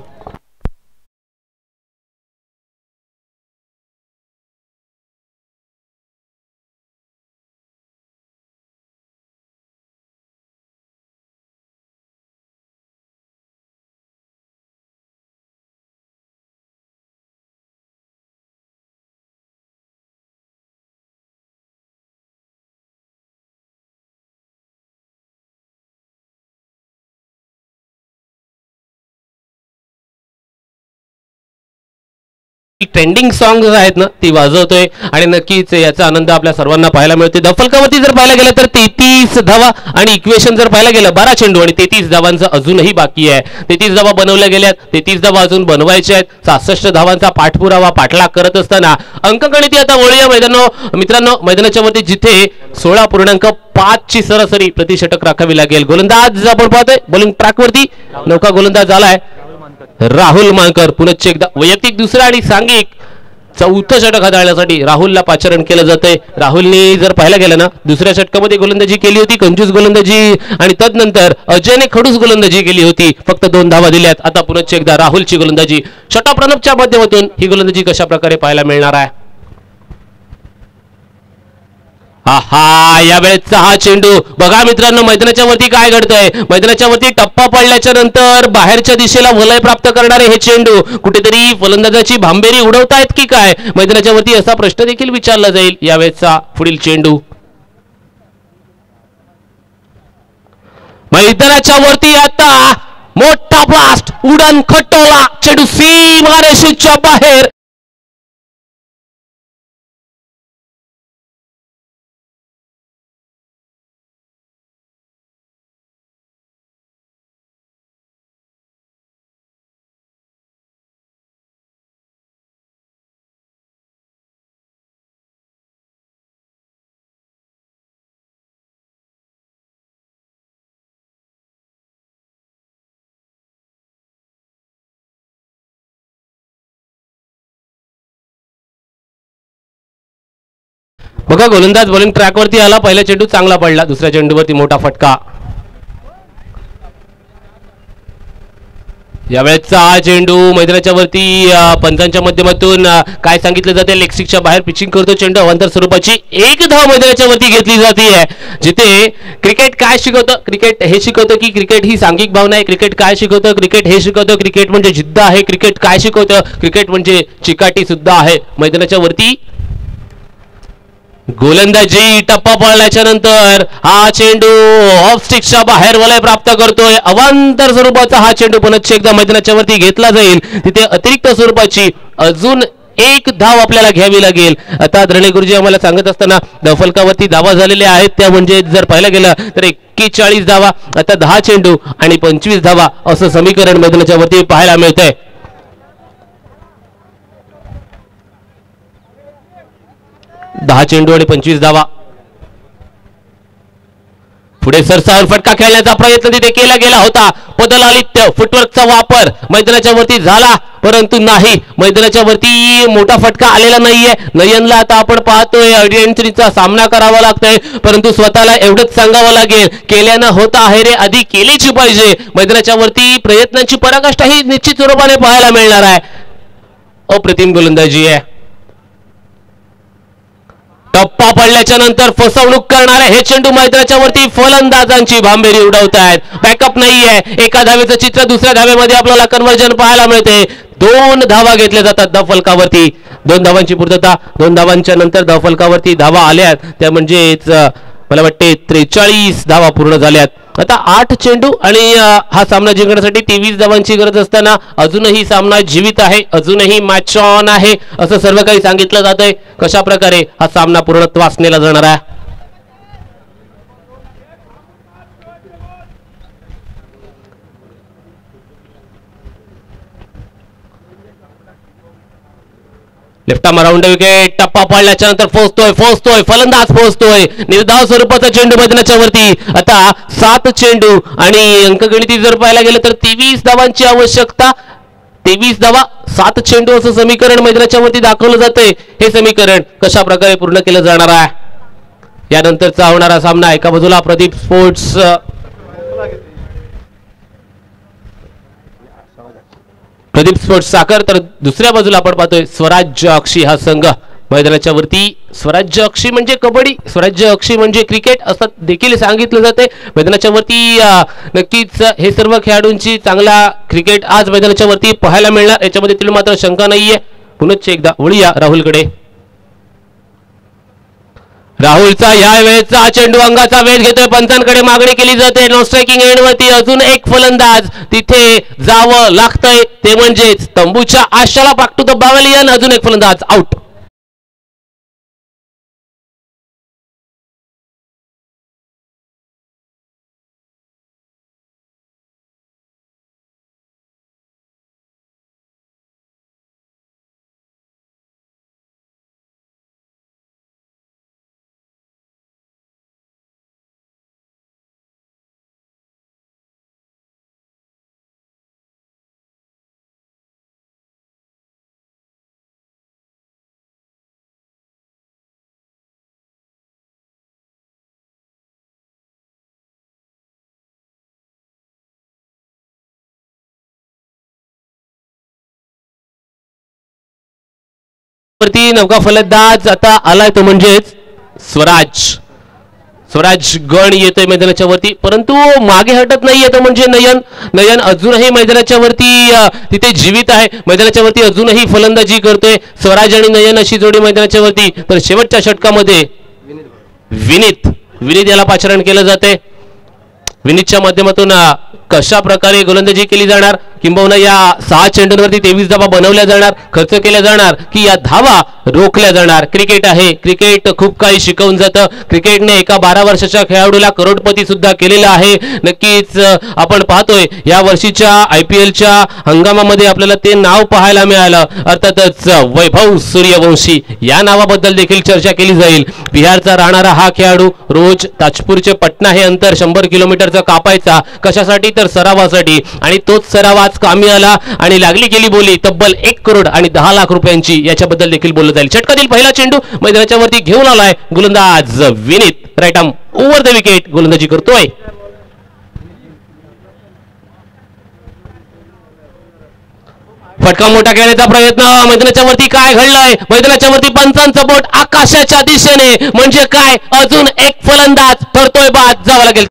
Trending songs आहेत ना ती वाजवतोय आणि नक्कीच याचा आनंद आपल्या सर्वांना पाहायला मिळतोय. दफलकावरती जर पाहायला गेलं तर 33 धावा आणि इक्वेशन जर पाहायला गेलं 12 चेंडू आणि 33 धावांचं अजूनही बाकी आहे. 33 धावा बनवल्या गेल्यात, 33 धावा अजून बनवायच्या आहेत. 66 धावांचा पाठपुरावा पाठलाग करत असताना अंकगणिती आता वळूया मित्रांनो. मैदानाच्या वरती जिथे 16.5 ची सरासरी प्रतिषटक राखावी लागेल. गोलंदाज आपण पाहतोय बॉलिंग ट्रॅकवरती नौका गोलंदाज आलाय राहुल मानकर. पुनश्च एकदा वैयक्तिक दुसरा आणि सांघिक 4थं षटक हाताळण्यासाठी राहुलला पाचारण केलं जातंय. राहुलने जर पाहायला गेलं ना दुसऱ्या षटकामध्ये गोलंदाजी केली होती, कंजूस गोलंदाजी, आणि तदनंतर अजयने खडूस गोलंदाजी केली होती. फक्त 2 धावा दिल्यात. आता पुनश्च एकदा राहुलची गोलंदाजी छटा प्रणबच्या माध्यमातून ही गोलंदाजी कशा प्रकारे पाहायला मिळणार आहे. आहा यावेळेचा हा चेंडू बघा मित्रांनो. मैदानाच्या वरती काय घडतंय, मैदानाच्या वरती टप्पा पडल्याच्या नंतर बाहेरच्या दिशेला वलय प्राप्त करणारे हे चेंडू कुठेतरी फलंदाजाची भांबेरी उडवतायत की काय, मैदानाच्या वरती असा प्रश्न देखील विचारला जाईल. यावेळेचा पुढील चेंडू मैदानाच्या वरती आता मोठा ब्लास्ट, उडण खटोला, चेंडू सीमारेषेच्या बाहेर. बघा गोलंदाज बॉलिंग ट्रॅकवरती आला. पहिला चेंडू चांगला पडला, दुसऱ्या चेंडूवरती मोठा फटका. यावेळेचा हा चेंडू मैदानाच्या वरती पंचांच्या माध्यमातून काय सांगितलं जाते, लेगस्टिकच्या बाहेर पिचिंग करतो चेंडू. अवांतर स्वरूपाची 1 धाव मैदानाच्या वरती घेतली जाते. जिथे क्रिकेट काय शिकवतं, क्रिकेट हे शिकवतं की क्रिकेट ही सांघिक भावना आहे. क्रिकेट काय शिकवतं, क्रिकेट हे शिकवतं क्रिकेट म्हणजे जिद्द आहे. क्रिकेट काय शिकवतं, क्रिकेट म्हणजे चिकाटी सुद्धा आहे. मैदानाच्या वरती गोलंदाजी टप्पा पडल्याच्या नंतर हा चेंडू ऑफ स्टिकच्या बाहेर वलय प्राप्त करतोय. अवांतर स्वरूपाचा हा चेंडू पुनश्च एकदा मैदानाच्या वरती घेतला जाईल. तिथे अतिरिक्त स्वरूपाची अजून 1 धाव आपल्याला घ्यावी लागेल. आता धरणे गुरुजी आम्हाला सांगत असताना दफलकावरती धावा झालेल्या आहेत, त्या म्हणजे जर पाहायला गेलं तर 41 धावा, आता 10 चेंडू आणि 25 धावा असं समीकरण मैदानाच्या वरती पाहायला मिळतंय. 10 चेंडू आणि 25 धावा. पुढे सरसावर फटका खेळण्याचा प्रयत्न तिथे केला गेला होता. पदलालित्य फुटवर्कचा वापर मैदानाच्या वरती झाला, परंतु नाही, मैदानाच्या वरती मोठा फटका आलेला नाहीये. नयनला आता आपण पाहतोय अडचणीचा सामना करावा लागतोय, परंतु स्वतःला एवढंच सांगावं लागेल, केल्यानं होता आहे रे, आधी केलीची पाहिजे. मैदानाच्या वरती प्रयत्नांची पराकाष्ठा ही निश्चित स्वरूपाने पाहायला मिळणार आहे. अप्रतिम गोलंदाजी आहे. टप्पा पडल्याच्या नंतर फसवणूक करणारे हे चेंडू मैदानाच्या वरती फलंदाजांची भांबेरी उडवत आहेत. बॅकअप नाहीये. एका धावेचं चित्र दुसऱ्या धावेमध्ये आपल्याला कन्व्हर्जन पाहायला मिळते. 2 धावा घेतल्या जातात धावफलकावरती. 2 धावांची पूर्तता. 2 धावांच्या नंतर धावफलकावरती धावा आल्यात त्या म्हणजेच मला वाटते 43 धावा पूर्ण झाल्यात. आता 8 चेंडू आणि हा सामना जिंकण्यासाठी 23 धावांची गरज असताना अजूनही सामना जीवित आहे, अजूनही मॅच ऑन आहे असं सर्व काही सांगितलं जातंय. कशा प्रकारे हा सामना पूर्णत्वास नेला जाणार आहे. Left arm round wicket. टप्पा पडल्याच्या नंतर पोहोचतोय फलंदाज पोहोचतोय. निर्धाव स्वरूपाचा चेंडू मैदानाच्या वरती. आता 7 चेंडू आणि अंकगणिती जर पाहायला गेलं तर 23 धावांची आवश्यकता. 23 धावा 7 चेंडू असं समीकरण मैदानाच्या वरती दाखवलं जातंय. हे समीकरण कशा प्रकारे पूर्ण केलं जाणार आहे. यानंतरचा होणारा सामना एका बाजूला प्रदीप स्पोर्ट्स साखर, तर दुसऱ्या बाजूला आपण पाहतोय स्वराज्य अक्षी हा संघ मैदानाच्या वरती. स्वराज्य अक्षी म्हणजे कबड्डी, स्वराज्य अक्षी म्हणजे क्रिकेट असं देखील सांगितलं जाते. मैदानाच्या वरती नक्कीच हे सर्व खेळाडूंची चांगला क्रिकेट आज मैदानाच्या वरती पाहायला मिळणार, याच्यामध्ये तिला मात्र शंका नाहीये. पुनश्च एकदा वळूया राहुलकडे. राहुलचा या वेळेचा चेंडू अंगाचा वेध घेतोय. पंचांकडे मागणी केली जाते. नो स्ट्रायकिंग एंड वरती अजून एक फलंदाज तिथे जावं लागतंय, ते म्हणजेच तंबूच्या आशाला बॅक टू द पॅव्हेलियन. अजून एक फलंदाज आउट. वरती नौका फलंदाज आता आलाय तो म्हणजेच स्वराज गण येतोय मैदानाच्या वरती, परंतु मागे हटत नाहीये तो म्हणजे नयन अजूनही मैदानाच्या वरती तिथे जीवित आहे. मैदानाच्या वरती अजूनही फलंदाजी करतोय स्वराज आणि नयन अशी जोडी मैदानाच्या वरती. तर शेवटच्या षटकामध्ये विनीत याला पाचारण केलं जाते. विनीतच्या माध्यमातून कशा प्रकारे गोलंदाजी केली जाणार, किंबहुना या 6 चेंडूंवरती 23 धावा बनवल्या जाणार, खर्च केल्या जाणार की या धावा रोखल्या जाणार. क्रिकेट आहे, क्रिकेट खूप काही शिकवून जातं. क्रिकेटने एका 12 वर्षाच्या खेळाडूला करोडपती सुद्धा केलेला आहे. नक्कीच आपण पाहतोय या वर्षीच्या IPLच्या हंगामामध्ये आपल्याला ते नाव पाहायला मिळालं. अर्थातच वैभव सूर्यवंशी या नावाबद्दल देखील चर्चा केली जाईल. बिहारचा राहणारा हा खेळाडू रोज ताजपूरचे पटना हे अंतर 100 किलोमीटरचा कापायचा. कशासाठी तर सरावासाठी, आणि तोच सराव आज कामी आला आणि लागली गेली बोली तब्बल 1 करोड आणि 10 लाख रुपयांची. याच्याबद्दल देखील बोललं जाईल. षटकातील पहिला चेंडू मैदानाच्या वरती घेऊन आलाय गोलंदाज Vineet. Right arm over the wicket गोलंदाजी करतोय. फटका मोठा खेळण्याचा प्रयत्न. मैदानाच्या वरती काय घडलंय, मैदानाच्या वरती पंचांचं बोट आकाशाच्या दिशेने, म्हणजे काय अजून एक फलंदाज ठरतोय बाद. जावं लागेल.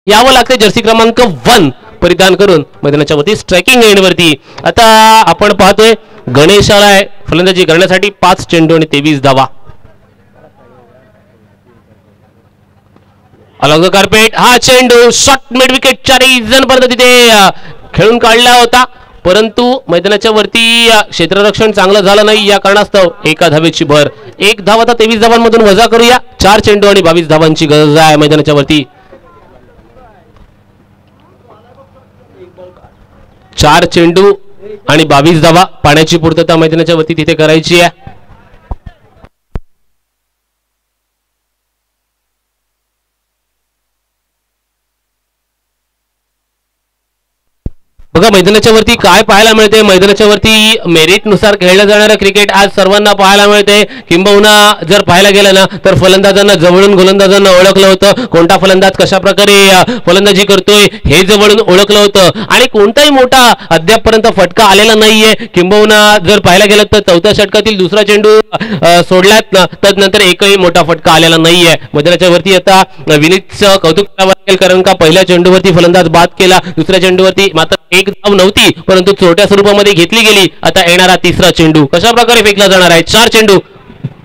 यावं लागते जर्सी क्रमांक 1 परिधान करून मैदानाच्या वरती स्ट्रायकिंग एंडवरती आता आपण पाहतोय गणेशाला आहे फलंदाजी करण्यासाठी 5 चेंडू आणि 23 धावा. अलॉंग द कार्पेट हा चेंडू शॉट मिड विकेटच्या रिजनपर्यंत तिथे खेळून काढला होता, परंतु मैदानाच्या वरती क्षेत्ररक्षण चांगलं झालं नाही. या कारणास्तव एका धावेची भर. 1 धाव आता 23 धावांमधून वजा करूया. 4 चेंडू आणि 22 धावांची गरज आहे मैदानाच्या वरती. 4 चेंडू आणि 22 धावा पाण्याची पूर्तता मैदानाच्या वरती तिथे करायची आहे. बघा मैदानाच्या वरती काय पाहायला मिळते. मैदानाच्या वरती मेरिट नुसार खेळलं जाणारं क्रिकेट आज सर्वांना पाहायला मिळते. किंबहुना जर पाहायला गेलं ना तर फलंदाजांना जवळून गोलंदाजांना ओळखलं होतं. कोणता फलंदाज कशा प्रकारे फलंदाजी करतोय हे जवळून ओळखलं होतं आणि कोणताही मोठा अद्यापपर्यंत फटका आलेला नाहीये. किंबहुना जर पाहायला गेलं तर 4थ्या षटकातील दुसरा चेंडू सोडल्यात तदनंतर एकही मोठा फटका आलेला नाहीये. मैदानाच्या वरती आता विनीतचं कौतुक करावं लागेल, कारण का पहिल्या चेंडूवरती फलंदाज बाद केला, दुसऱ्या चेंडूवरती मात्र 1 धाव नव्हती परंतु चोरट्या स्वरूपामध्ये घेतली गेली. आता येणारा तिसरा चेंडू कशा प्रकारे फेकला जाणार आहे. 4 चेंडू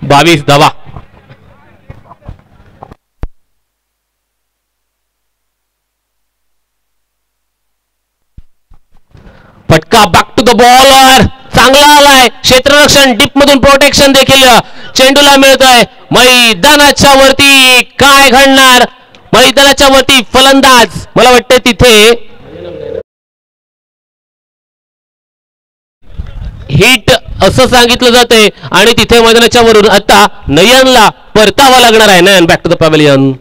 22 धावा. फटका बॅक टू द बॉलर चांगला आलाय. क्षेत्ररक्षण डीप मधून प्रोटेक्शन देखील चेंडूला मिळत आहे. मैदानाच्या वरती काय घडणार. मैदानाच्या वरती फलंदाज मला वाटतं तिथे हिट असं सांगितलं जाते आणि तिथे मैदानाच्या वरून आता नयनला परतावा लागणार आहे. Nayan back to the pavilion.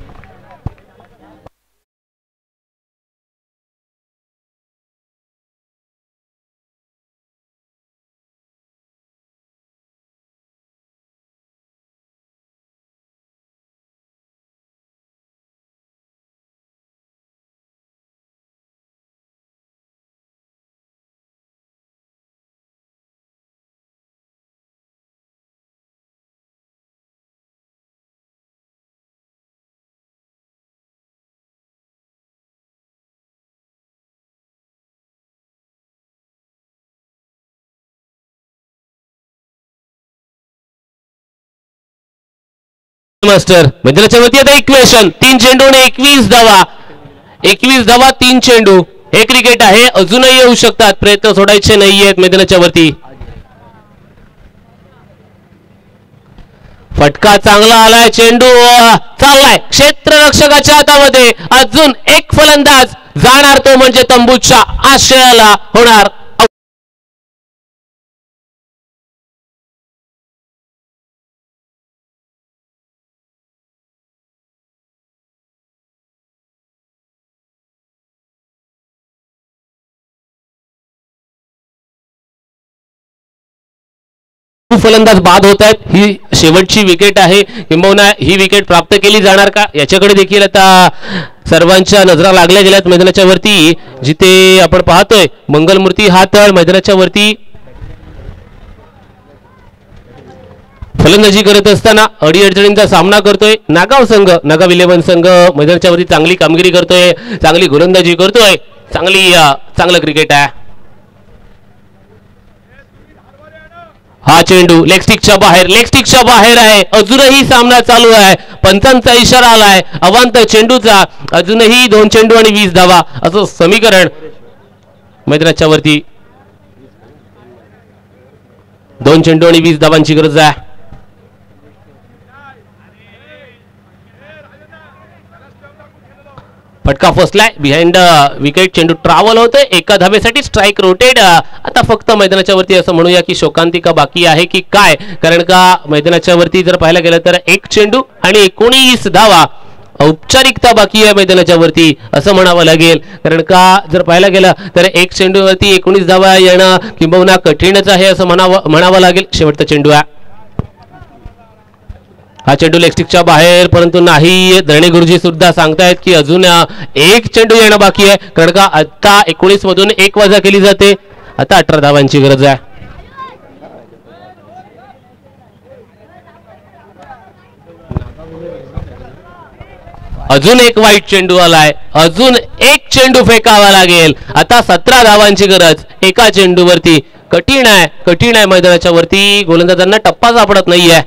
Master मैदानाच्या वरती आता इक्वेशन 3 चेंडू आणि 21 धावा. 21 धावा 3 चेंडू हे क्रिकेट आहे. अजूनही येऊ शकतात, प्रयत्न सोडायचे नाहीयेत मैदानाच्या वरती. फटका चांगला आलाय. चेंडू चाललाय क्षेत्ररक्षकाच्या हातामध्ये. अजून एक फलंदाज जाणार तो म्हणजे तंबूच्या आशयाला होणार. फलंदाज बाद होत आहेत. ही शेवटची विकेट आहे, किंबहुना ही विकेट प्राप्त केली जाणार का याच्याकडे देखील आता सर्वांच्या नजरा लागल्या गेल्यात मैदानाच्या वरती. जिथे आपण पाहतोय मंगलमूर्ती हा तळ मैदानाच्या वरती फलंदाजी करत असताना अडीअडचणींचा सामना करतोय. नागाव संघ, नागाव 11 संघ मैदानाच्या वरती चांगली कामगिरी करतोय, चांगली गोलंदाजी करतोय, चांगलं क्रिकेट आहे. हा चेंडू लेग स्टिकच्या बाहेर आहे. अजूनही सामना चालू आहे. पंचांचा इशारा आलाय अवांत चेंडूचा. अजूनही 2 चेंडू आणि 20 धावा असं समीकरण मैदानाच्या वरती. 2 चेंडू आणि 20 धावांची गरज आहे. फटका फसलाय बिहाइंड विकेट. चेंडू ट्रॅव्हल होतोय. एका धावेसाठी स्ट्राइक रोटेड. आता फक्त मैदानाच्या वरती असं म्हणूया की शोकांतिका बाकी आहे की काय, कारण का मैदानाच्या वरती जर पाहायला गेलं तर 1 चेंडू आणि 19 धावा औपचारिकता बाकी आहे मैदानाच्या वरती असं म्हणावं लागेल. कारण का जर पाहायला गेलं तर 1 चेंडूवरती 19 धावा येणं किंबहुना कठीणच आहे असं म्हणावं लागेल. शेवटचा चेंडू आहे. हा चेंडू लेगस्टिकच्या बाहेर, परंतु नाही. धरणे गुरुजी सुद्धा सांगतायत की अजून 1 चेंडू येणं बाकी आहे, कारण का आता 19 मधून 1 वजा केली जाते. आता 18 धावांची गरज आहे. अजून एक वाईट चेंडू आलाय, अजून एक चेंडू फेकावा लागेल. आता 17 धावांची गरज एका चेंडूवरती. कठीण आहे मैदानाच्या वरती. गोलंदाजांना टप्पा सापडत नाहीये.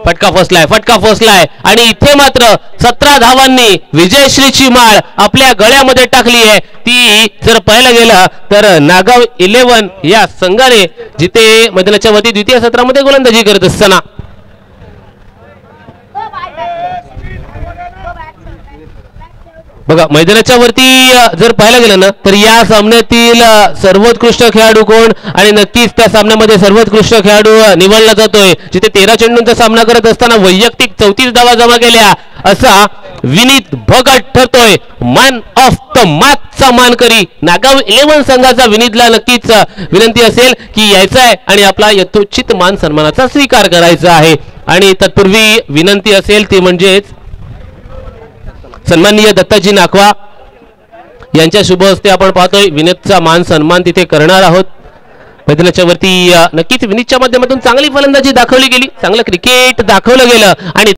फटका फसलाय आणि इथे मात्र 17 धावांनी विजयश्रीची माळ आपल्या गळ्यामध्ये टाकली आहे. ती जर पाहायला गेला तर नागाव 11 या संघाने जिथे मैदानाच्या वरती द्वितीय सत्रामध्ये गोलंदाजी करत असताना बघा मैदानाच्या वरती जर पाहायला गेलं ना तर या सामन्यातील सर्वोत्कृष्ट खेळाडू कोण आणि नक्कीच त्या सामन्यामध्ये सर्वोत्कृष्ट खेळाडू निवडला जातोय. जिथे 13 चेंडूंचा सामना करत असताना वैयक्तिक 34 धावा जमा केल्या असा विनीत भगत ठरतोय मॅन ऑफ द मॅचचा मानकरी. नागाव 11 संघाचा विनीतला नक्कीच विनंती असेल की यायचा आहे आणि आपला यथोचित मान सन्मानाचा स्वीकार करायचा आहे. आणि तत्पूर्वी विनंती असेल ती म्हणजेच सन्माननीय दत्ताजी नाखवा यांच्या शुभ हस्ते आपण पाहतोय विनीतचा मान सन्मान तिथे करणार आहोत. मैदानाच्या वरती नक्कीच विनीतच्या माध्यमातून चांगली फलंदाजी दाखवली गेली, चांगलं क्रिकेट दाखवलं गेलं आणि